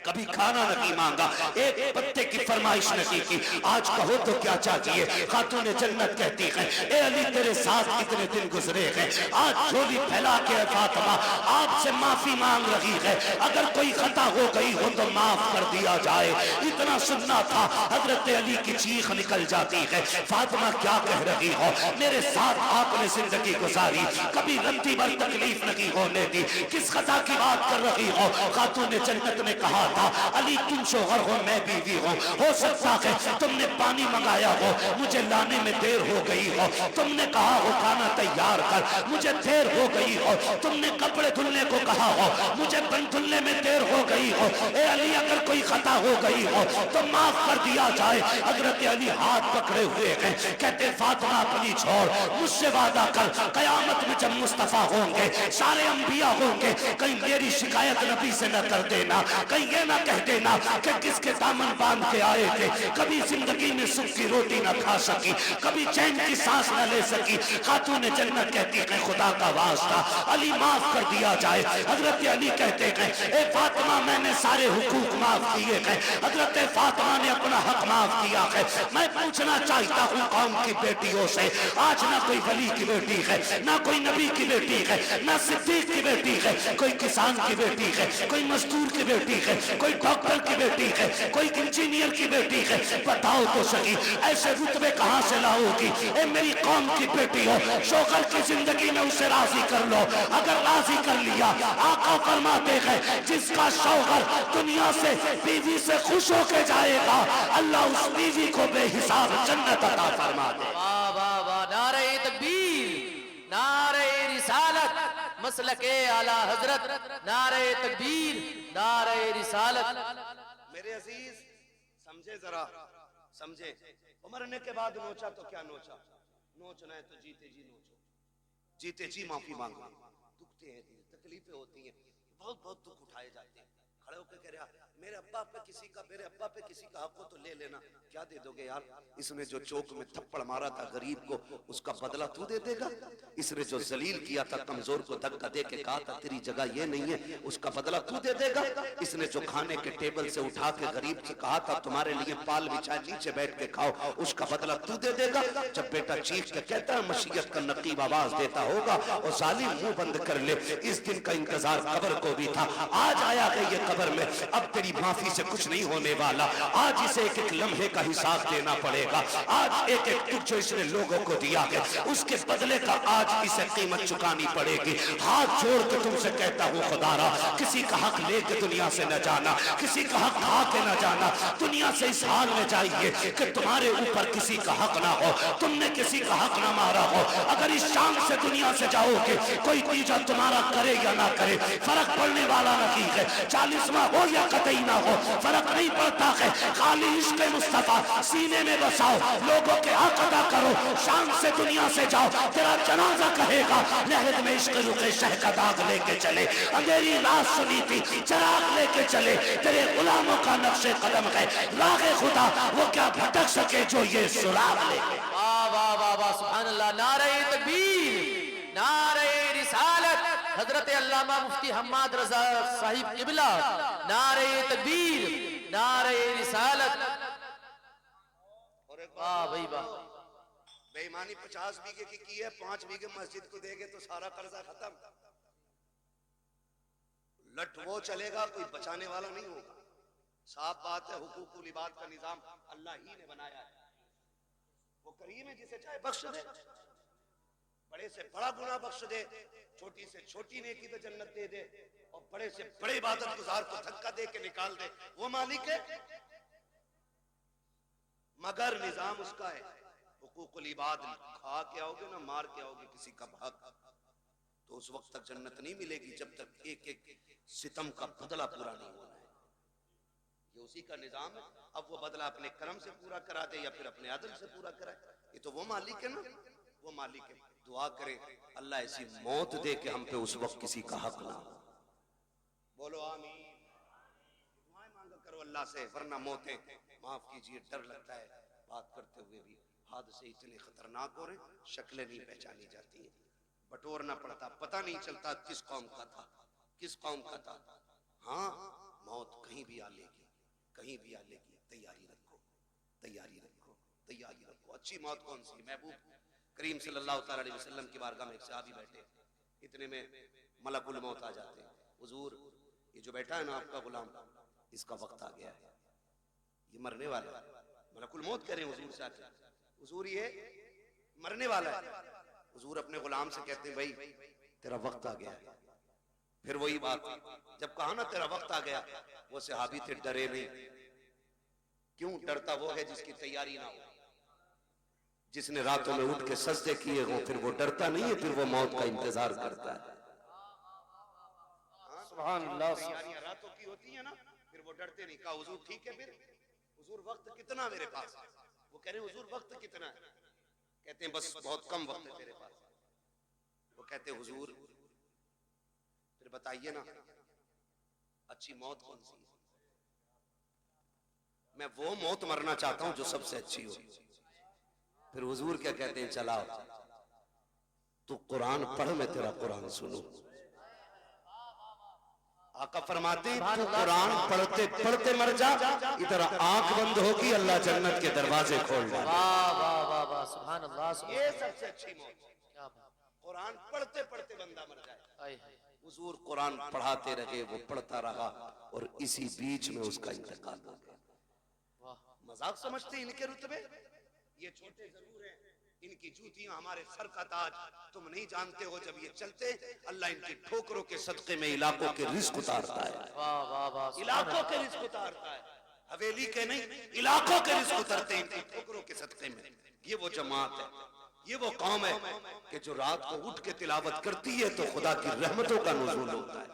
कभी खाना नहीं मांगा, एक पत्ते की फरमाइश नहीं की, आज कहो तो क्या चाहिए? खातून जन्नत कहती है ए अली तेरे साथ कितने दिन गुजरे हैं, आज झोली फैला के फातिमा आपसे माफी मांग रही है, अगर कोई खता हो गई हो तो माफ कर दिया जाए। इतना सुनना था, हजरत अली की चीख निकल जाती है, फातिमा क्या कह रही हो, मेरे साथ आपने जिंदगी गुजारी, कभी रत्ती भर तकलीफ नहीं होने दी, किस खता की बात कर रही हो? खातून जन्नत ने कहा था अली तुम शोहर हो मैं बीवी हो सकता है तुमने पानी मंगाया हो, मुझे लाने में देर हो गई हो, तुमने कहा हो खाना तैयार कर, मुझे देर हो गई हो, तुमने कपड़े धुलने को कहा हो, मुझे बन धुलने में देर हो गई हो, ए अली अगर कोई खता हो गई हो तो माफ कर दिया जाए। हजरत अली हाथ पकड़े हुए हैं, कहते फातिमा अपनी छोड़, मुझसे वादा कर कयामत में जब मुस्तफा होंगे सारे अंबिया होंगे, कहीं मेरी शिकायत नबी से न कर देना, कहीं ये ना कह देना कि किसके दामन बांध के आए थे, कभी जिंदगी में सुख की रोटी न खा सकी, कभी चैन की सांस न ले सकी। खातून जन्नत कहती है खुदा का वास्ता अली माफ कर दिया जाए। हजरत अली कहते हैं ए फातिमा मैंने सारे हुकूक माफ किए हैं, हजरत फातिमा ने अपना हक माफ किया है। मैं पूछना चाहता हूँ कौम की बेटियों से, आज ना कोई वली की बेटी है, ना कोई नबी की बेटी है, ना सिद्दीक की बेटी है, कोई किसान की बेटी है, कोई मजदूर की बेटी है, कोई डॉक्टर की बेटी है, कोई इंजीनियर की बेटी है, बताओ तो सही ऐसे रुतबे कहां से लाओगी? ए मेरी कौम की बेटी हो, शोहर की जिंदगी में उसे राजी कर लो, अगर राजी कर लिया आका फरमाते हैं जिसका शौहर दुनिया से बीवी से खुश होके जाएगा अल्लाह उस बीवी को बेहिसाब जन्नत अता फरमा दे। वाह वाह वाह, नारे तकबीर, नारे रिसालत, मसलके आला हजरत, नारे तकबीर, नारे रिसालत। मेरे अजीज समझे जरा, समझे, मरने के बाद नोचा तो क्या नोचा, नोचना है तो जीते जी नोचो, जीते जी माफी मांगो। दुखते हैं दिल, तकलीफें होती हैं, बहुत बहुत दुख उठाए जाते हैं, खड़े होकर कह रहा मेरे अब्बा पे किसी का हक हो तो ले लेना। क्या दे दोगे यार? इसने जो चौक में थप्पड़ मारा था गरीब को, उसका बदला तू दे देगा? इसने जो जलील किया था, कमजोर को धक्का दे के कहा था तेरी जगह ये नहीं है, उसका बदला तू दे देगा? इसने जो खाने के टेबल से उठा के गरीब से कहा था तुम्हारे लिए पाल बिछाए नीचे बैठ के खाओ, उसका बदला तू दे देगा? जब बेटा चीख के कहता है मशीयत का नकीब आवाज देता होगा और जालिम मुंह बंद कर ले। इस दिन का इंतजार कब्र को भी था, आज आया है ये कब्र में, अब तेरी माफी से कुछ नहीं होने वाला। आज इसे एक एक लम्हे का हिसाब देना पड़ेगा। आज एक एक दुख जो इसने लोगों को दिया है उसके बदले का आज इसे कीमत चुकानी पड़ेगी। हाथ जोड़ के तुमसे कहता हूँ खुदारा, किसी का हक लेके दुनिया से न जाना, किसी का हक खा के न जाना। दुनिया से इस हाल में जाइए कि तुम्हारे ऊपर किसी का हक ना हो, तुमने किसी का हक ना मारा हो। अगर इस शाम से दुनिया से जाओगे, कोई तीजा तुम्हारा करे या ना करे फर्क पड़ने वाला नहीं है। 40वां हो या कतई ना हो, फर्क नहीं पड़ता है। खाली इश्क मुस्तफा सीने में बसाओ, लोगों के हक अदा करो। शाम से दुनिया से जाओ, तेरा जनाजा कहेगा लहद में इश्क रुके शह का दाग लेके चले। अंधेरी रात सुनी थी, चराग लेके चले। तेरे गुलामों का नक्शे कदम है, रागे खुदा वो क्या भटक सके जो ये सुराग ले। वाह वाह वाह वाह, सुभान अल्लाह। नारे तकबीर, नारे रिसालत, हजरत अल्लामा मुफ्ती हम्माद रजा साहिब किबला। नारे तकबीर, नारे रिसालत। और एक वाह भाई वाह। बेईमानी 50 बीघे की है, 5 बीघे मस्जिद को देंगे तो सारा कर्जा खत्म। लट वो चलेगा, कोई बचाने वाला नहीं होगा। साफ बात है, हुकूकुल इबाद का निजाम अल्लाह ही ने बनाया है। वो करीम है, जिसे चाहे बख्श दे, बड़े से बड़ा गुनाह बख्श दे, छोटी से छोटी नेकी पे जन्नत दे दे, और बड़े से बड़े इबादत गुजार को धक्का दे के निकाल दे। वो मालिक है, मगर निजाम उसका है। हुकूकुल इबाद खा के आओगे ना, मार के आओगे किसी का हक, तो उस वक्त तक जन्नत नहीं मिलेगी जब तक एक एक सितम का बदला पूरा नहीं होना है। ये उसी का निजाम है। अब वो बदला अपने कर्म से पूरा करा दे या फिर अपने अदल से पूरा कराए, ये तो वो मालिक है ना, वो मालिक है। दुआ करें अल्लाह ऐसी मौत दे के हम पे उस वक्त किसी का हक ना हो। बोलो आमीन। दुआएं मांगा करो अल्लाह से, वरना मौतें, माफ कीजिए, डर लगता है बात करते हुए भी। हादसे इतने खतरनाक हो रहे, शक्लें नहीं पहचानी जाती है, बटोरना पड़ता, पता नहीं चलता किस कौम का था, किस कौम का था। हाँ, मौत कहीं भी आ लेगी, कहीं भी आ लेगी। तैयारी रखो, तैयारी रखो, तैयारी रखो। अच्छी मौत कौन सी? महबूब करीम सल्लल्लाहु अलैहि वसल्लम की बारगाह में एक सहाबी बैठे, इतने में मलकुल मौत आ जाते हैं। हुजूर, ये जो बैठा है ना आपका गुलाम, इसका वक्त आ गया है, ये मरने वाला है। मलकुल मौत कह रहे हैं हुजूर से आके, हुजूर ये मरने वाला है। हुजूर अपने गुलाम से कहते हैं भाई तेरा वक्त आ गया है। फिर वही बात, जब कहा ना तेरा वक्त आ गया, वो सहाबी थे डरे नहीं। क्यों डरता? वो है जिसकी तैयारी ना हो, जिसने रातों में उठ के सजदे किए हो, फिर वो डरता नहीं है, फिर वो मौत का इंतजार करता है। सुभान अल्लाह। तैयारियां रातों की होती है ना, फिर वो डरते नहीं। कहा हुजूर ठीक है, फिर हुजूर वक्त कितना मेरे पास? वो कह रहे हैं हुजूर वक्त कितना है? कहते हैं बस बहुत कम वक्त है तेरे पास। वो कहते हैं हुजूर फिर बताइए ना अच्छी मौत कौन सी है? मैं वो मौत मरना चाहता हूं जो सबसे अच्छी हो। फिर हुजूर क्या कहते हैं, चलाओ तू कुरान पढ़, मैं तेरा कुरान सुनूं। आका फरमाते हैं तू कुरान पढ़ते पढ़ते मर जा, इधर आंख बंद होगी अल्लाह जन्नत के दरवाजे खोल दे। वाह वाह वाह वाह, सुभान अल्लाह। ये सबसे अच्छी मौत, क्या बात। कुरान पढ़ते पढ़ते बंदा मर जाए। आए हाय। हुजूर कुरान पढ़ाते रहे, वो पढ़ता रहा, और इसी बीच में उसका इंतकाल हो गया। वाह। मजाक समझते इनके रुतबे? ये छोटे जरूर हैं, इनकी जूतियां हमारे सर का ताज। तुम नहीं जानते हो जब ये चलते, अल्लाह इनकी ठोकरों के सदके में इलाकों के रिस्क उतारता है। वाह वाह वाह, इलाकों के रिस्क उतारता है, हवेली के नहीं, इलाकों के रिस्क उतरते हैं इनकी ठोकरों के सदके में। ये वो जमात है, ये वो कौम है कि जो रात को उठ के तिलावत करती है तो खुदा की रहमतों का नुज़ूल होता है,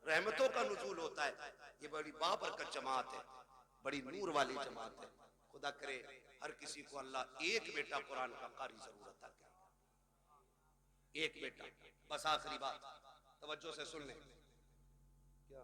रहमतों का नुज़ूल होता है। ये बड़ी बाबरकत जमात है, बड़ी नूर वाली जमात है। खुदा करे हर किसी को अल्लाह एक बेटा कुरान का कारी जरूर अता करे, एक बेटा। बस आखिरी बात तवज्जो से सुन लें। क्या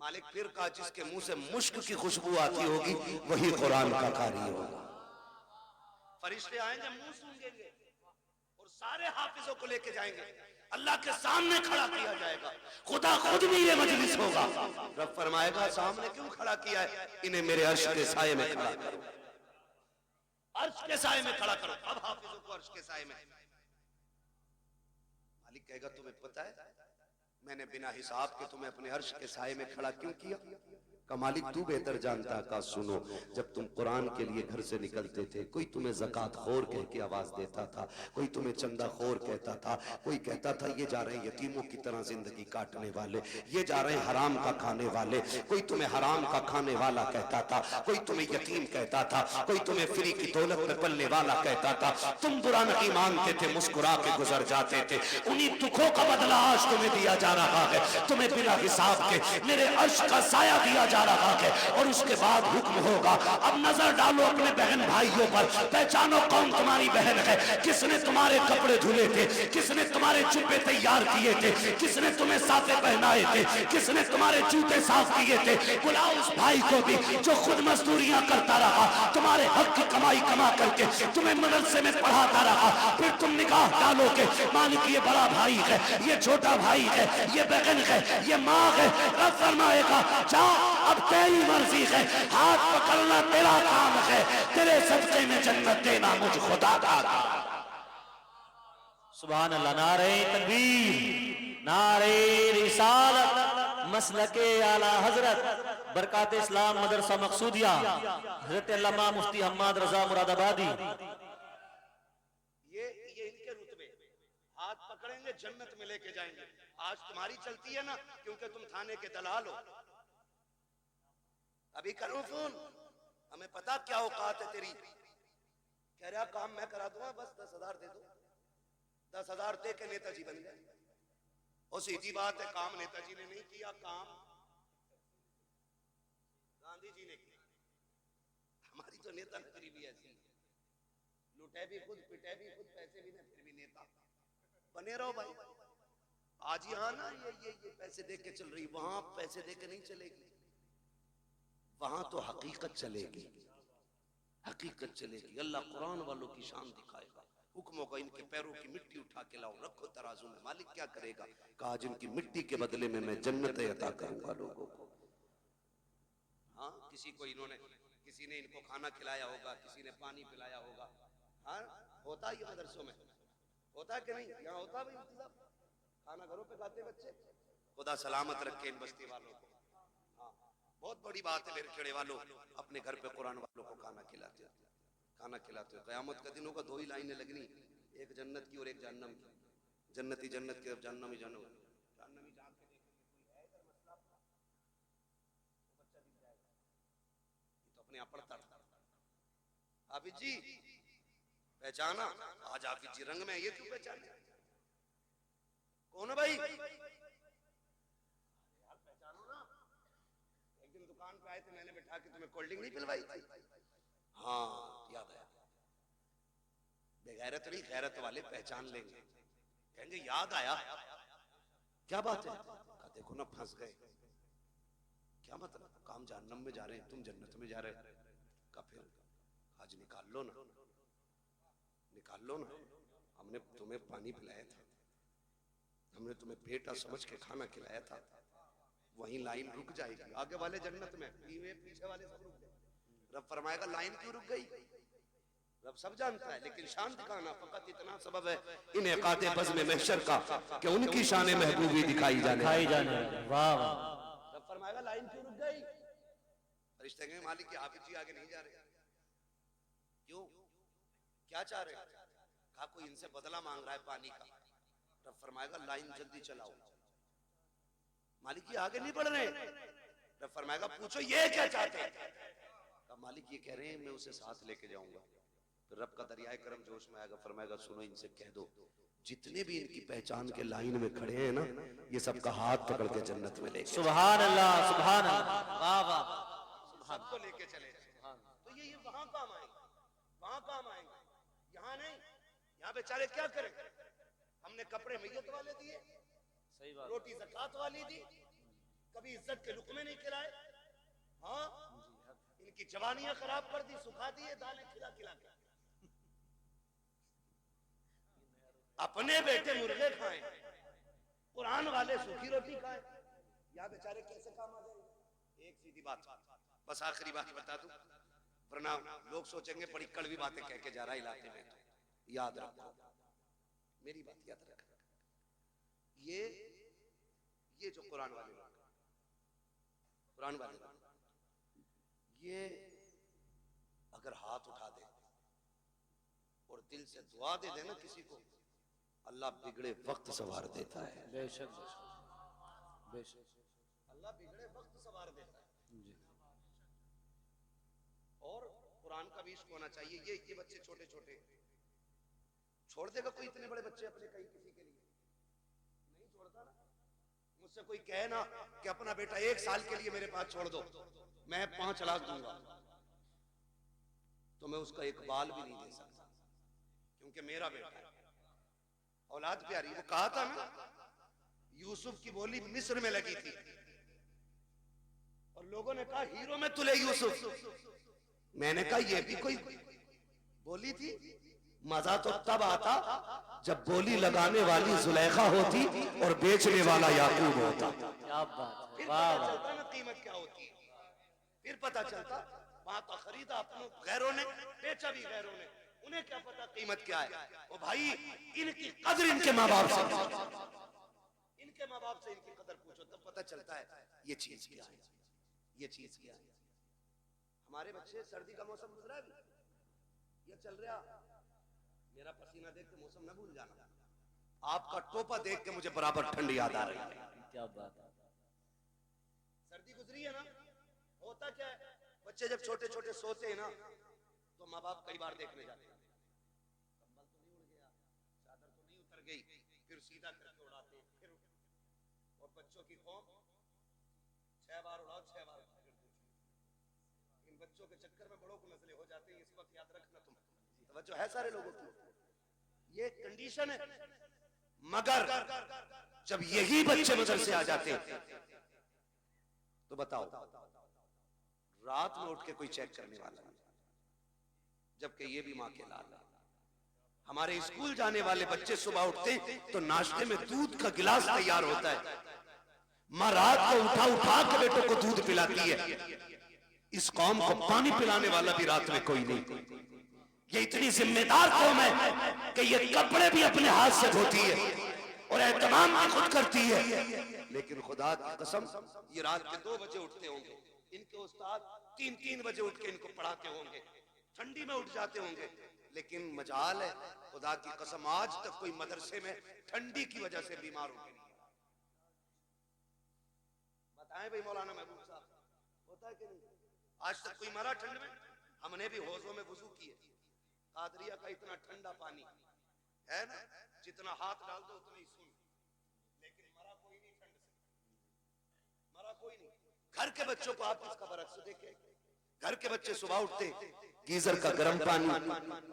मालिक फिर कहा जिसके मुंह से मुश्क की खुशबू आती होगी वही कुरान का कारी होगा। फरिश्ते आएंगे, मुंह सूंघेंगे और सारे हाफिजों को लेके जाएंगे, अल्लाह के सामने खड़ा किया जाएगा। खुदा खुद भी ये मजलिस होगा। रब फरमाएगा सामने क्यों खड़ा किया है? इन्हें मेरे अर्श के साये में खड़ा करो, अर्श के साये में खड़ा करो। अब हाफिजों को अर्श के साये में। मालिक कहेगा तुम्हें पता है मैंने बिना हिसाब के तुम्हें अपने अर्श के साये में खड़ा क्यों किया? का मालिक तू बेहतर जानता। का सुनो, जब तुम कुरान के लिए घर से निकलते थे, कोई तुम्हें ज़कात खोर कह के आवाज देता था, कोई तुम्हें चंदा खोर कहता था, कोई कहता था ये जा रहे हैं यतीमों की तरह जिंदगी काटने वाले, ये जा रहे हैं हराम का खाने वाले, कोई तुम्हें हराम का खाने वाला कहता था, कोई तुम्हें यतीम कहता था, कोई तुम्हें फ्री की दौलत में पलने वाला कहता था। तुम बुरा नहीं मानते थे, मुस्कुरा के गुजर जाते थे। उन्हीं दुखों का बदला आज तुम्हें दिया जा रहा है। तुम्हें बिना हिसाब के मेरे अर्श का साया दिया जा रहा है। और उसके बाद हुक्म होगा, अब नजर डालो अपने बहन भाइयों पर, पहचानो कौन तुम्हारी बहन है, किसने तुम्हारे कपड़े धुले थे, किसने तुम्हारे जुब्बे तैयार किए थे, किसने तुम्हें साफे पहनाए थे, किसने तुम्हारे जूते साफ किए थे। बुलाओ उस भाई को भी जो खुद मजदूरियां करता रहा, तुम्हारे हक की कमाई कमा करके तुम्हें मदरसे में पढ़ाता रहा। फिर तुम निगाह डालोगे, मालिक ये बड़ा भाई है, ये छोटा भाई है, ये बहन है, ये माँ है। रब फरमाएगा जा अब तेरी मर्जी है, हाथ पकड़ना तेरा काम है, तेरे सदके में जन्नत देना मुझ खुदा का। सुभान अल्लाह। नारे तकबीर, नारे रिसालत, मसलके आला हजरत, बरकात इस्लाम मदरसा मकसूदिया, हजरत अल्लामा मुफ्ती हम्माद रजा मुरादाबादी। ये इनके रुतबे, हाथ पकड़ेंगे जन्नत में लेके जाएंगे। आज तुम्हारी चलती है ना क्योंकि तुम थाने के दलाल हो। अभी करूं फोन, हमें पता क्या औकात है तेरी। कह रहा काम मैं करा दूंगा, बस 10,000 दे दो। 10,000 दे के नेताजी बन गए। और सीधी बात है, काम नेताजी ने नहीं किया, काम गांधी जी ने किया। हमारी तो नेता नगरी भी ऐसी, लुटे भी खुद, पिटे भी खुद, पैसे भी नहीं, फिर भी नेता बने रहो भाई। आज यहाँ ना ये पैसे दे के चल रही, वहां पैसे दे के नहीं चलेगी। वहां तो हकीकत चलेगी, हकीकत चलेगी। अल्लाह कुरान वालों की शान दिखाएगा। हुक्म होगा इनके पैरों की मिट्टी उठा के लाओ, रखो तराजू में। मालिक क्या करेगा? कहा जिनकी मिट्टी के बदले में मैं जन्नतें अता करूंगा लोगों को। हाँ, किसी ने इनको खाना खिलाया होगा, किसी ने पानी पिलाया होगा। हाँ, होता ही मदरसों में होता है कि नहीं? यहाँ होता भाई इंतजाम, खाना घरों पे खाते बच्चे। खुदा सलामत रखे इन बस्ती वालों को। हाँ, बहुत बड़ी बात है मेरे खेड़े वालों, अपने घर पे कुरान वालों को खाना खिलाते हो, खाना खिलाते हो। क़यामत का दिन होगा, 2 ही लाइनें लगनी, एक जन्नत की और एक जहन्नम की। जन्नती जन्नत की, जहन्नमी जहन्नम। जहन्नमी जान के देखेंगे कोई है इधर मसला, तो बच्चा दिख जाएगा। ये तो अपने आप पढ़ता था। हाफिज जी पहचाना? आज हाफिज जी रंग में, ये क्यों पहचाने? कौन है भाई? यार पहचानो ना। एक दिन दुकान पे आए थे, मैंने बैठा के तुम्हें कोल्ड ड्रिंक नहीं पिलवाई थी? हाँ याद आया। बेगैरत नहीं, गैरत वाले पहचान लेंगे, कहेंगे याद आया। क्या बात है? कहा देखो ना फंस गए। क्या मतलब? काम जहन्नम में जा रहे हैं, तुम जन्नत में जा रहे हो। का फिर आज निकाल लो ना, निकाल लो ना। हमने तुम्हें पानी पिलाया था, हमने तुम्हें बेटा समझ के खाना खिलाया था। वहीं लाइन रुक जाएगी, आगे वाले जन्नत में, पीछे वाले सब रुक गए। रब फरमाएगा लाइन क्यों रुक गई? रब सब जानता है, लेकिन शान दिखाना फकत इतना सबब है इन्हें काते बज़्म महशर का कि उनकी शान महबूबी दिखाई जाने। वाह वाह। रब फरमाएगा लाइन क्यों रुक गई? फरिश्ते कहेंगे मालिक के हाफिज जी आगे नहीं जा रहे। क्यों? क्या चाह रहे? कहा कोई इनसे बदला मांग रहा है पानी का। रब फरमाएगा लाइन जल्दी चलाओ। मालिक ये आगे नहीं बढ़ रहे। रब फरमाएगा पूछो ये क्या चाहते हैं? कहा मालिक ये कह रहे हैं मैं उसे साथ लेके जाऊंगा। फिर रब का दरियाए करम जोश में आएगा, फरमाएगा सुनो इनसे कह दो जितने भी इनकी पहचान के लाइन में खड़े हैं ना, ये सबका हाथ पकड़ के जन्नत में लेके। सुभान अल्लाह, सुभान अल्लाह, वाह वाह। सबको लेके चले। तो ये वहां काम आएंगे, वहां काम आएंगे, यहाँ नहीं। यहाँ बेचारे क्या करें? हमने कपड़े मैयत वाले दिए, सही बात, रोटी ज़कात वाली दी, कभी इज्जत के लुकमे नहीं खिलाए। हाँ, इनकी जवानियां खराब कर दी, सुखा दी दालें खिला खिला के। अपने बेटे मुर्गे खाएं, कुरान वाले सूखी रोटी खाएं, या बेचारे कैसे काम आ जाएंगे। एक सीधी बात, बस आखिरी बात बता दूं, वरना लोग सोचेंगे बड़ी कड़वी बातें कह के जा रहा इलाके में। तो याद रखो, मेरी बात याद रखो, ये जो कुरान वाले लोग, कुरान वाले लोग, ये अगर हाथ उठा दे और दिल से दुआ दे देना किसी को, अल्लाह बिगड़े वक्त सवार देता है। बेशक बेशक अल्लाह बिगड़े वक्त सवार देता है। और कुरान का भी इश्क होना चाहिए। ये बच्चे छोटे छोटे छोड़ देगा कोई इतने बड़े बच्चे अपने कहीं किसी के लिए नहीं छोड़ता ना। मुझसे कोई कहे ना कि अपना बेटा 1 साल के लिए मेरे पास छोड़ दो, मैं 5 लाख दूंगा, तो मैं उसका एक बाल भी नहीं दे सकता, क्योंकि मेरा बेटा है, औलाद प्यारी। वो कहा था ना, यूसुफ की बोली मिस्र में लगी थी और लोगों ने कहा हीरो में तुले यूसुफ। मैंने कहा ये भी कोई बोली थी। मजा तो तब आता जब बोली लगाने वाली जुलेखा होती और बेचने वाला याकूब होता। क्या बात है, फिर वाह पता वाह। चलता ना कीमत क्या होती है, फिर पता चलता। वहां तो खरीदा अपनों गैरों ने, बेचा भी गैरों ने, उन्हें क्या पता कीमत क्या है। ओ भाई, इनकी कदर इनके माँ बाप से, इनके माँ बाप से इनकी कदर पूछो, तब पता चलता है ये चीज क्या है, ये चीज क्या है। हमारे बच्चे, सर्दी का मौसम गुजरा है, ये चल रहा, मेरा पसीना देख के मौसम न भूल जाना, आपका टोपा देख के मुझे बराबर ठंड याद आ रही है। क्या बात है। सर्दी गुजरी है ना, होता क्या है, बच्चे जब छोटे छोटे सोते हैं ना, तो माँ बाप कई बार देखने जाते हैं, कंबल तो नहीं उड़ गया, चादर तो नहीं उतर गई, फिर सीधा करके उड़ाते हैं, फिर और बच्चों की कौम 6 बार उड़ाओ 6 बार। इन बच्चों के चक्कर में बड़ों को मसले हो जाते हैं, इस वक्त याद रखना तुम, तवज्जो है सारे लोगों की, ये कंडीशन है। मगर जब यही बच्चे मदरसे आ जाते तो बताओ, रात में उठ के कोई चेक करने वाला नहीं, जबकि ये भी माँ के लाल। हमारे स्कूल जाने वाले बच्चे सुबह उठते तो नाश्ते में दूध का गिलास तैयार होता है, माँ रात को उठा उठा के बेटों को दूध पिलाती है। इस कौम को पानी पिलाने वाला भी रात में कोई नहीं। ये इतनी जिम्मेदार कौम है कि ये कपड़े भी अपने हाथ से धोती है और एहतमाम भी खुद करती है। लेकिन खुदा की कसम, ये रात के 2 बजे उठते होंगे, इनके उस्ताद 3-3 बजे उठ के इनको पढ़ाते होंगे, ठंडी में उठ जाते होंगे। लेकिन मजाल है, खुदा की कसम, आज तक कोई मदरसे में ठंडी की वजह से बीमार हो गया। बताएं भाई मौलाना महबूब साहब, होता है कि नहीं? आज तक कोई मरा ठंड में? हमने भी हौजों में वुजू किए, कादरिया का इतना ठंडा पानी है ना, जितना हाथ डाल दो उतना ही सुन, लेकिन मरा कोई नहीं ठंड से, मरा कोई नहीं। घर के बच्चों को आप इसका बरक्स देखें, घर के बच्चे सुबह उठते गीजर का गर्म पानी,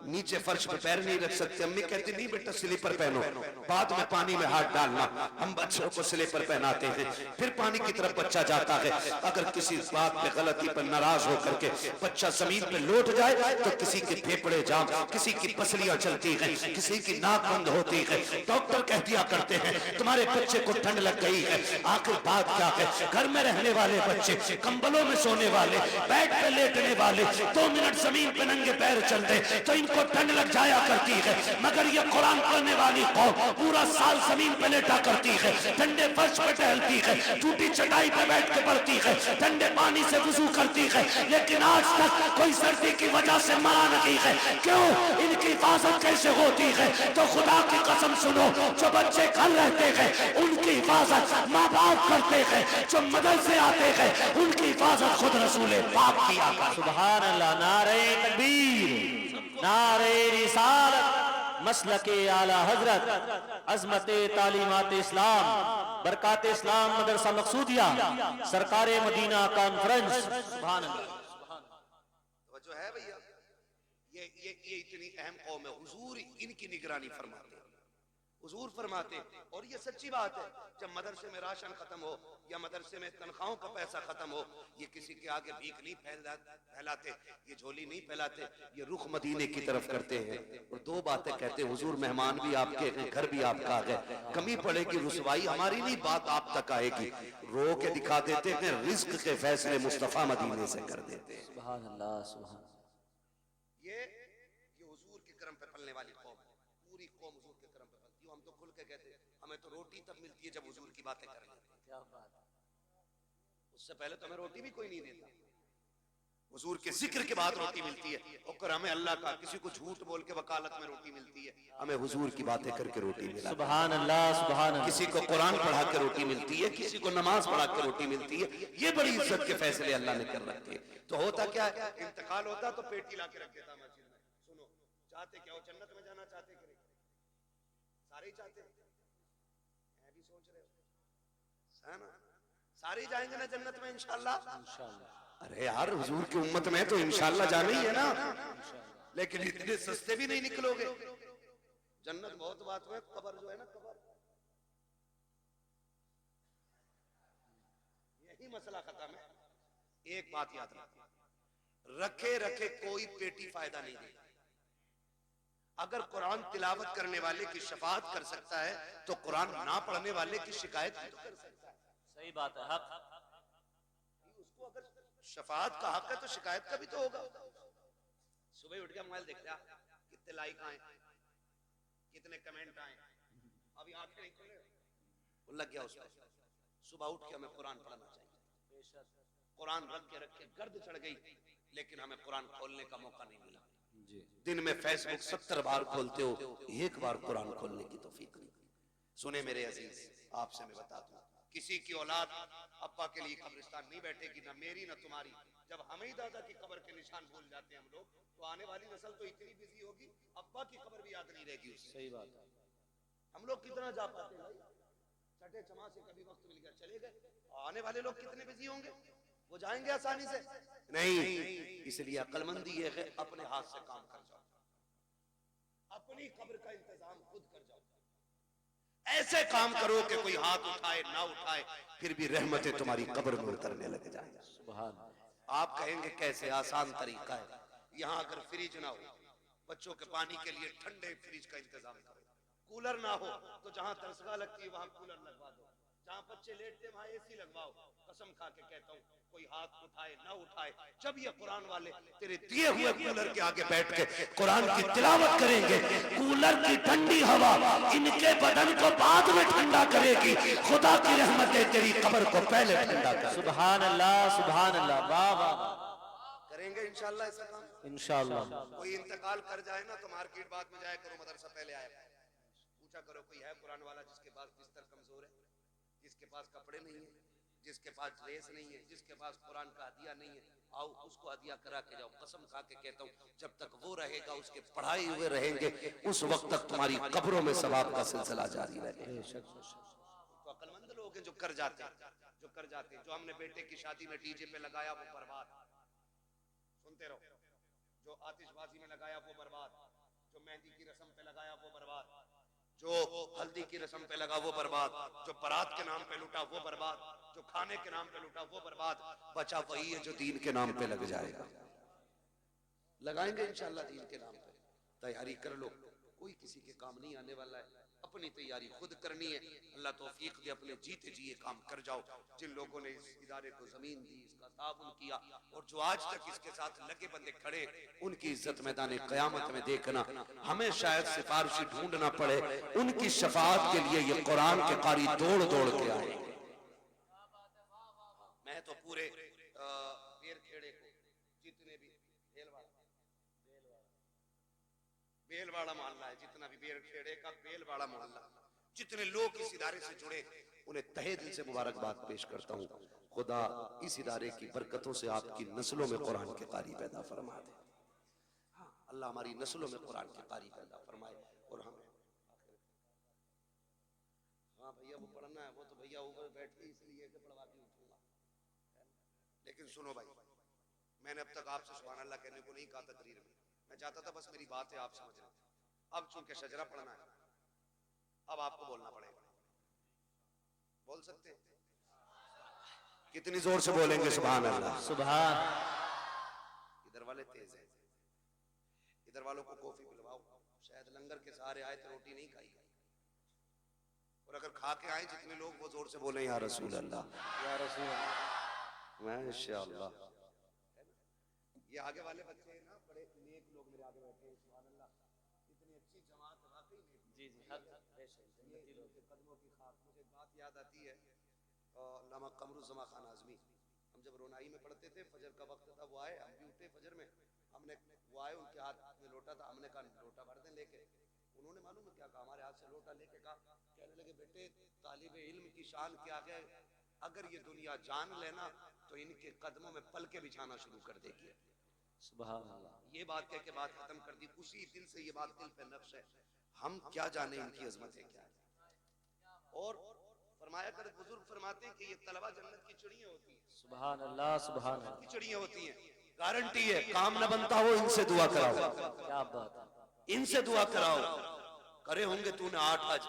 नीचे फर्श पे पैर नहीं रख सकते, अम्मी कहती नहीं बेटा स्लीपर पहनो, बाद में पानी में हाथ डालना। हम बच्चों को स्लीपर पहनाते हैं, फिर पानी की तरफ बच्चा जाता है। अगर किसी बात पे गलती पर नाराज होकर के बच्चा जमीन पे लौट जाए तो किसी के फेफड़े जाम, किसी की पसलियां चलती हैं, किसी की नाक बंद होती है। डॉक्टर कह दिया करते हैं तुम्हारे बच्चे को ठंड लग गई है। आखिर बात क्या है? घर में रहने वाले बच्चे, कंबलों में सोने वाले, बेड पे लेटने वाले, 2 मिनट जमीन पे नंगे पैर चलते तो इनको ठंड लग जाया करती है। मगर ये कुरान पढ़ने वाली कौम पूरा साल जमीन पे लेटा करती है, ठंडे फर्श पे टहलती है, टूटी चटाई पे बैठ के पढ़ती है, ठंडे पानी से वुजू करती है, लेकिन आज तक कोई सर्दी की वजह से मरा नहीं है। क्यों? इनकी हिफाजत कैसे होती है? तो खुदा की कसम सुनो, जो बच्चे घर रहते हैं उनकी हिफाजत माँ बाप करते हैं, जो मदरसे आते हैं उनकी हिफाजत खुद रसूल पाक किया। सुभान अल्लाह। नारे तकबीर, नारे रिसालत, मसलके आला हजरत, अजमत तालीमात इस्लाम, बरकात इस्लाम मदरसा मकसूदिया, सरकारे मदीना कॉन्फ्रेंस। सुभान अल्लाह। तो जो है भैया, ये इतनी अहम कौम है, हुजूर इनकी निगरानी फरमाते हैं। हुजूर फरमाते, और ये सच्ची बात है, जब मदरसे में राशन खत्म हो या मदरसे में तनख्वाहों का पैसा खत्म हो, ये किसी के आगे भीख नहीं फैलाते, ये झोली नहीं फैलाते, ये रुख मदीने की तरफ करते हैं और दो बातें कहते हैं, हुजूर मेहमान भी आपके हैं, घर भी आपका है, कमी पड़ेगी रुसवाई हमारी नहीं, बात आप तक आएगी, रो के दिखा देते हैं, रिज्क के फैसले मुस्तफा मदीने से कर देते हैं। सुभान अल्लाह, सुभान। ये हुजूर के करम पे पलने वाली कौम है, पूरी कौम हुजूर के करम पे पलती है। हम तो खुल के कहते हैं, हमें तो रोटी तब मिलती है जब हुजूर की बातें कर लेते हैं। क्या बात है। उससे पहले तो हमें रोटी भी कोई नहीं देता, हुजूर के जिक्र के बाद रोटी मिलती है। और हमें अल्लाह का, किसी को झूठ बोल के वकालत में रोटी मिलती है, हमें हुजूर की बातें करके रोटी मिलती है। सुभान अल्लाह, सुभान अल्लाह। किसी को कुरान पढ़ा के रोटी मिलती है, किसी को नमाज पढ़ा के रोटी मिलती है। ये बड़ी इज्जत के फैसले अल्लाह ने कर रखे हैं। तो होता क्या है, इंतकाल होता तो पेटी ला के रख देता मस्जिद में। सुनो, चाहते क्या हो, जन्नत में जाना चाहते कि नहीं? सारे ही चाहते हैं, मैं भी सोच रहे हो, है ना? सारे ही जाएंगे ना जन्नत में इंशाल्लाह। इंशाअल्लाह। अरे यार, हुजूर की उम्मत में तो इंशाल्लाह जाना ही है ना, लेकिन इतने सस्ते भी नहीं निकलोगे। जन्नत बहुत बात में, कब्र जो है ना, कब्र यही मसला खत्म है। एक बात याद रखो, रखे रखे कोई पेटी फायदा नहीं देगी। अगर कुरान तिलावत करने वाले की शफाअत कर सकता है तो कुरान ना पढ़ने वाले की शिकायत भी तो कर सकता है। सही बात है, हक। उसको अगर शफाअत का हक है तो शिकायत का भी तो होगा। सुबह उठ के मोबाइल देखते हैं कितने लाइक आए, कितने कमेंट आए, अभी आंखें नहीं खुले, वो लग गया उसको। सुबह उठ के हमें कुरान पढ़ना चाहिए। कुरान रख के गर्द चढ़ गई, लेकिन हमें कुरान खोलने का मौका नहीं मिला। दिन में फेसबुक 70 बार खोलते हो, एक बार कुरान खोलने की तौफीक नहीं। सुने मेरे अजीज, आपसे मैं बता दूं, किसी की औलाद अब्बा के लिए कब्रिस्तान नहीं बैठेगी, ना मेरी ना तुम्हारी। जब हम ही दादा की कब्र के निशान भूल जाते हैं हम लोग, तो आने वाली नस्ल तो इतनी बिजी होगी, अब्बा की कब्र भी याद नहीं रहेगी उससे। सही बात है। हम लोग कितना जा पाते हैं भाई, छठे छमा से कभी वक्त मिल गया चले गए। आने वाले लोग कितने बिजी होंगे, वो जाएंगे आसानी से नहीं। इसलिए अक्लमंदी ये है, अपने हाथ से काम कर जाओ, अपनी कब्र का इंतजाम खुद कर जाओ। ऐसे काम करो कि कोई हाथ उठाए ना उठाए, फिर भी रहमतें तुम्हारी कब्र में उतरने लग जाए। सुभान। आप कहेंगे कैसे, आसान तरीका है। यहाँ अगर फ्रिज ना हो, बच्चों के पानी के लिए ठंडे फ्रिज का इंतजाम करो। कूलर ना हो तो जहाँ तरसगा लगती है वहां कूलर लगवा दो, जहाँ बच्चे लेटते वहां एसी लगवाओ। कसम खा के कहता हूँ, कोई हाथ उठाए ना उठाए, जब ये कुरान वाले तेरे दिए हुए कूलर के आगे बैठ के कुरान की तिलावत करेंगे, कूलर की ठंडी हवा इनके बदन को बाद में ठंडा करेगी। खुदा की रहमतें तेरी कब्र को पहले ठंडा कर। सुभान अल्लाह, सुभान अल्लाह। वाह वाह। करेंगे इंशाल्लाह ऐसा काम। इंशाअल्लाह। कोई इंतकाल कर जाए ना तो मार्केट बाद में जाया करो, मदरसा पहले आया पूछा करो, कोई है कुरान वाला जिसके पास बिस्तर कमजोर है, जिसके पास कपड़े नहीं है, जिसके पास ड्रेस नहीं है, जिसके पास कुरान का हदिया नहीं है, आओ उसको हदिया करा के जाओ। कसम खा के कहता हूँ, जब तक वो रहेगा, उसके पढ़ाए हुए रहेंगे, उस वक्त तक तुम्हारी कब्रों में सवाब का सिलसिला जारी रहेगा। तो अक्लमंद लोग हैं जो कर जाते हैं, जो हमने बेटे की शादी में डीजे पे लगाया वो बर्बाद, सुनते रहो। जो आतिशबाजी में लगाया वो बर्बाद, जो मेहंदी की रस्म पे लगाया वो बर्बाद, जो हल्दी की रस्म पे लगा वो बर्बाद, जो बारात के नाम पे लुटा वो बर्बाद, जो खाने के नाम पे लुटा वो बर्बाद। बचा वही है जो दीन के नाम पे लग जाएगा। लगाएंगे इंशाल्लाह दीन के नाम पे, तैयारी कर लो, कोई किसी के काम नहीं आने वाला है। अपनी तैयारी खुद करनी है। अल्लाह तौफीक दे, अपने जीते जी काम कर जाओ। जिन लोगों ने इस इदारे को जमीन दी, इसका ताबुन किया, और जो आज तक इसके साथ लगे बंदे खड़े, उनकी इज्जत मैदान क़यामत में देखना। हमें शायद सिफारिशी ढूंढना पड़े, उनकी शफाअत के लिए ये कुरान के कारी दौड़ दौड़ के आए। मैं तो पूरे बेर खेड़े को, जितने भी बेलवाड़ा मोहल्ला है, जितना भी बेर खेड़े का बेलवाड़ा मोहल्ला, जितने लोग इस इदारे से जुड़े, उन्हें तहे दिल से मुबारकबाद पेश करता हूँ। खुदा इस इदारे की बरकतों से आपकी नस्लों में कुरान के कारी पैदा फरमा दे। हाँ, अल्लाह हमारी नस्लों में कुरान के कारी पैदा फरमाए। और हमें हाँ भैया वो पढ़ना है, वो तो भैया ऊपर बैठ के इसलिए कि पढ़वा के उठूंगा। लेकिन सुनो भाई, मैंने अब तक आपसे सुभान अल्लाह कहने को नहीं कहा तकरीर में, मैं चाहता था बस मेरी बात है आप समझ रहे। अब चूंकि शजरा पढ़ना है, अब आपको बोलना पड़ेगा। बोल सकते हैं? कितनी जोर से बोलेंगे सुभान अल्लाह। सुभान। इधर वाले तेज हैं, इधर वालों को कॉफी पिलवाओ। शायद लंगर के सहारे आए तो रोटी नहीं खाई, और अगर खा के आए जितने लोग वो जोर से बोले या रसूल अल्लाह या रसूल अल्लाह। माशाअल्लाह। ये आगे वाले बच्चे हैं ना, बड़े नेक लोग मेरे आगे बैठे हैं, सुभान अल्लाह। इतनी अच्छी जमात है वाकई में। जी जी ये कदमों की खाक। मुझे एक बात याद आती है, अल्लामा कमरुज़्ज़मा खान आज़मी, हम जब रोनाई में पढ़ते थे, फजर का वक्त था, वो आए, हम भी उठे फजर में, हमने वो आए, उनके हाथ में लोटा था, हमने कहा लोटा भर दें लेके। उन्होंने मालूम है क्या कहा? हमारे हाथ से लोटा लेके कहा, कहने लगे बेटे तालिबे इल्म की शान क्या है, अगर ये दुनिया जान लेना तो इनके कदमों में पलके बिछाना शुरू कर देगी। सुभान अल्लाह। ये बात कह के बात खत्म कर दी। उसी दिल से ये बात दिल पे नक्श है, हम क्या जाने इनकी अजमत है क्या है। और फरमाया कर बुजुर्ग फरमाते हैं कि ये तलबा जन्नत की चिड़ियां होती हैं। सुभान अल्लाह। सुभान अल्लाह। की चिड़ियां होती हैं, गारंटी है, काम न बनता हो इनसे दुआ कराओ, क्या बात है। इनसे दुआ कराओ। करे होंगे तूने 8 हज,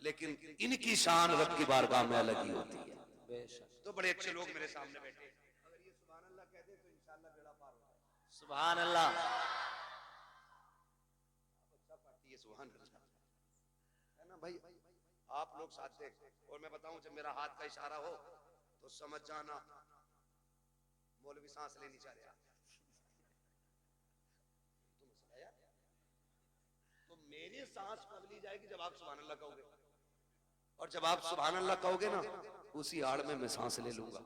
लेकिन इनकी शान रब की बारगाह में अलग ही होती है। बेशक। तो बड़े अच्छे लोग मेरे सामने बैठे, अगर ये सुभान अल्लाह कहते तो इंशाअल्लाह बेड़ा पार हो जाए। सुभान अल्लाह। अच्छा पार्टी है, सुभान अल्लाह, है ना भाई? आप लोग साथ देख, और मैं बताऊं जब मेरा हाथ का इशारा हो तो समझ जाना मौलवी सांस लेनी चाह रहा। तो मेरी सांस कब ली जाएगी? जब आप सुभान अल्लाह कहोगे, और जब आप सुभान अल्लाह कहोगे ना, उसी आड़ में मैं सांस ले लूंगा।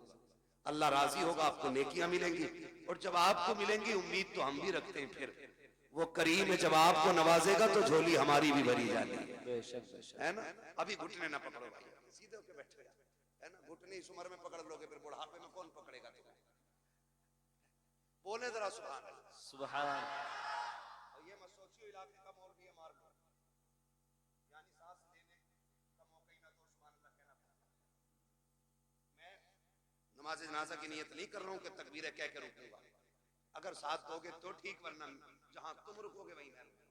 अल्लाह राजी होगा, आपको नेकियां मिलेंगी, और जब आपको मिलेंगी, उम्मीद तो हम भी रखते हैं, फिर वो करीम है, जब आपको नवाजेगा तो झोली हमारी भी भरी जाती है। बेशक बेशक। है ना? अभी घुटने ना पकड़ो भाई, सीधे होके बैठो यार, है ना? घुटने इस उम्र में पकड़ लोगे, फिर बुढ़ापे में कौन पकड़ेगा तुम्हें? बोले जरा सुभान अल्लाह। सुभान। और ये मत सोचियो इलाके का मौलवी है मार दो, यानी सांस लेने का मौका ही ना दो, सुभान अल्लाह कहना पड़ता। मैं नमाज जनाजा की नियत नहीं कर रहा हूँ कि तकबीरें कह के रुकूंगा, अगर साथ दोगे तो ठीक, वरना जहां तुम रुकोगे वहीं मैं रुकूंगा।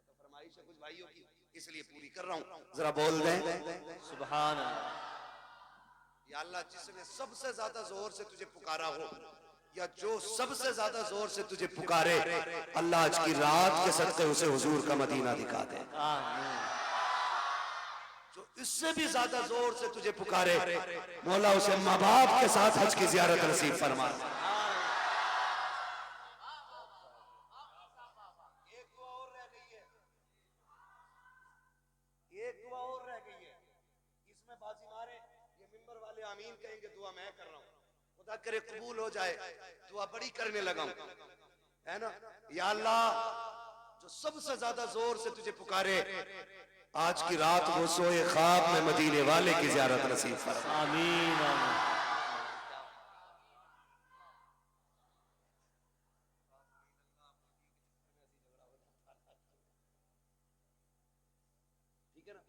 तो फरमाइश है कुछ भाइयों की, इसलिए पूरी कर रहा हूँ, जरा बोल दें सुभान अल्लाह। या अल्लाह, जिसने सबसे ज्यादा जोर से तुझे पुकारा हो, या जो सबसे ज्यादा जोर से तुझे पुकारे, अल्लाह आज की रात के सदक़े उसे हुजूर का मदीना दिखा दे। जो इससे भी ज्यादा जोर से तुझे पुकारे, मौला उसे माँ बाप के साथ हज की ज़ियारत नसीब फरमा। एक दुआ और रह गई है, एक दुआ और रह गई है, इसमें बाजी मारे, ये मिंबर वाले आमीन कहेंगे, दुआ मैं कर रहा हूँ, खुदा करे कबूल हो जाए, दुआ बड़ी करने लगा हूं, है ना? या अल्लाह, जो सबसे ज्यादा जोर से तुझे पुकारे, आज की रात वो सोए ख्वाब में मदीने वाले की ज़ियारत नसीब फरमा। आमीन आमीन। ठीक है ना?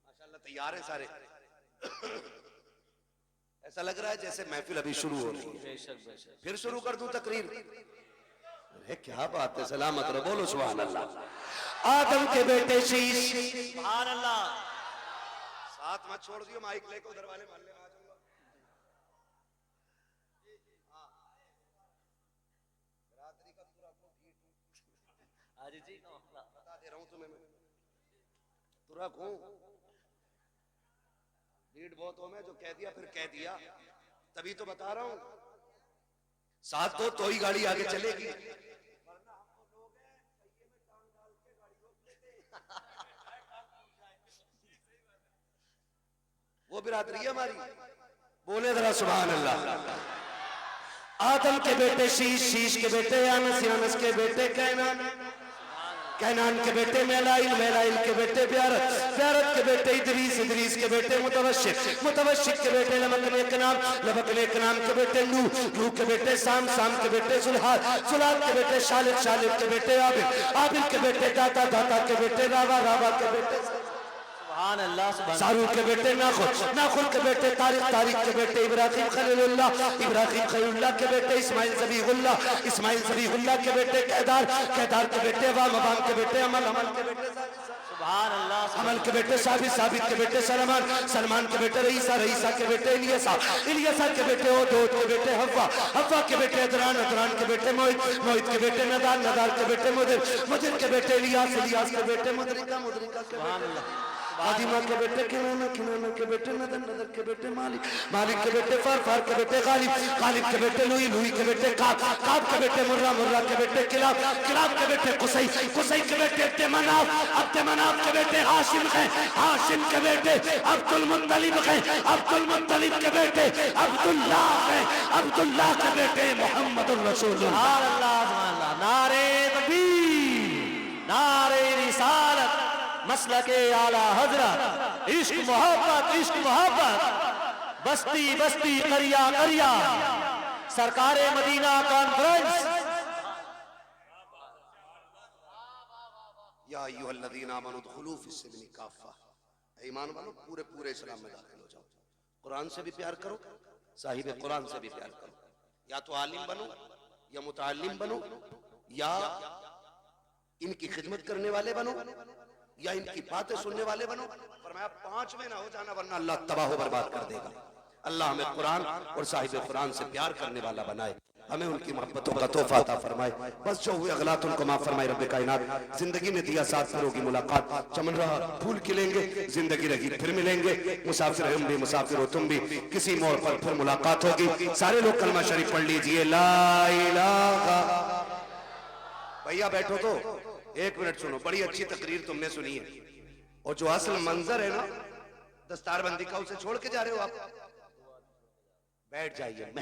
माशाअल्लाह तैयार हैं सारे। ऐसा लग रहा है जैसे महफिल अभी शुरू हो रही है। बेशक बेशक। फिर शुरू कर दूं तकरीर? अरे क्या बात है, सलामत रहो, बोलो सुभान अल्लाह। आदम के बेटे शीश, सुभान अल्लाह। साथ मत छोड़ दियो, माइक लेके उधर वाले मोहल्ले में आ जाऊंगा। बरादरी का पूरा हाजी जी बता दे रहा हूं तुम्हें मैं, तुरक हूं, भीड़ बहुत हो, मैं जो कह दिया फिर कह दिया, तभी तो बता रहा हूं। साथ तो ही गाड़ी आगे चलेगी, वरना हम वो लोग हैं पहिए में टांग डाल के गाड़ी रोक लेते हैं। वो बिरादरी है हमारी, बोले जरा सुभान अल्लाह। आदम के बेटे शीश, शीश के बेटे यानस, यानस के बेटे कैनान, कैनान के बेटे मेलाइल, मेलाइल के बेटे प्यारत, प्यारत के बेटे इदरीस, इदरीस के बेटे मुतवशिक, मुतवशिक के बेटे लबक नेक नाम, लबक नेक नाम के बेटे नूह, नूह के बेटे साम, साम के बेटे जुल्हाद, जुल्हाद के बेटे शालिक, शालिक के बेटे आबिद, आबिद के बेटे दाता, दाता के बेटे रावा, रावा के बेटे सुभान अल्लाह सुभान शाहरुख के बेटे नाखुल के बेटे तारिक के बेटे इब्राहिम खलीलुल्लाह के बेटे इस्माइल ज़बीहुल्लाह के बेटे केदार के बेटे वामबान के बेटे अमल के बेटे सुभान अल्लाह अमल के बेटे साबित के बेटे सलमान के बेटे रईसा के बेटे इलियासा के बेटे ओदोद के बेटे हव्वा के बेटे अदरान के बेटे मोहित के बेटे नदार के बेटे मुदिर के बेटे इलियास के बेटे मुदरिका के बेटे आदिमा के बेटे किनाना के बेटे नदर के बेटे मालिक के बेटे फार के बेटे गालिब के बेटे लुई के बेटे काब के बेटे मुर्रा के बेटे किलाब के बेटे कुसै के बेटे अब्दुमनाफ के बेटे हाशिम के बेटे अब्दुल मुत्तलिब के बेटे अब्दुल्लाह के बेटे मोहम्मदुर रसूलुल्लाह। अल्लाह नारे तकबीर नारे रिसालत मसलके आला हजरत इश्क मोहब्बत बस्ती करिया सरकारे मदीना कॉन्फ्रेंस। या अय्युहल्लज़ीना आमनू उदखुलू फिस्सिल्मी काफ़ा, ईमान वालों पूरे इस्लाम में दाखिल हो जाओ। कुरान से भी प्यार करो, साहिब कुरान से भी प्यार करो। या तो आलिम बनो या मुतअल्लिम बनो या इनकी खिदमत करने वाले बनो या इनकी बातें सुनने वाले बनो। फरमाया 5 में ना हो जाना वरना अल्लाह तबाह बर्बाद कर देगा। अल्लाह हमें कुरान और साहिब कुरान से प्यार करने वाला बनाए, हमें उनकी मोहब्बतों का तोहफा अता फरमाए। बस जो हुए अगलात उनको माफ फरमाए रब्बे कायनात। जिंदगी ने दिया साथ फिरों की मुलाकात, चमन रहा फूल खिलेंगे, जिंदगी रही फिर मिलेंगे। मुसाफिर हम भी मुसाफिर हो तुम भी, किसी मोड़ पर फिर मुलाकात होगी। सारे लोग कलमा शरीफ पढ़ लीजिए, ला इलाहा। भैया बैठो तो 1 मिनट सुनो, बड़ी अच्छी तकरीर तुमने सुनी है और जो असल मंजर है ना दस्तारबंदी का, उसे छोड़ के जा रहे हो आप। बैठ जाइए।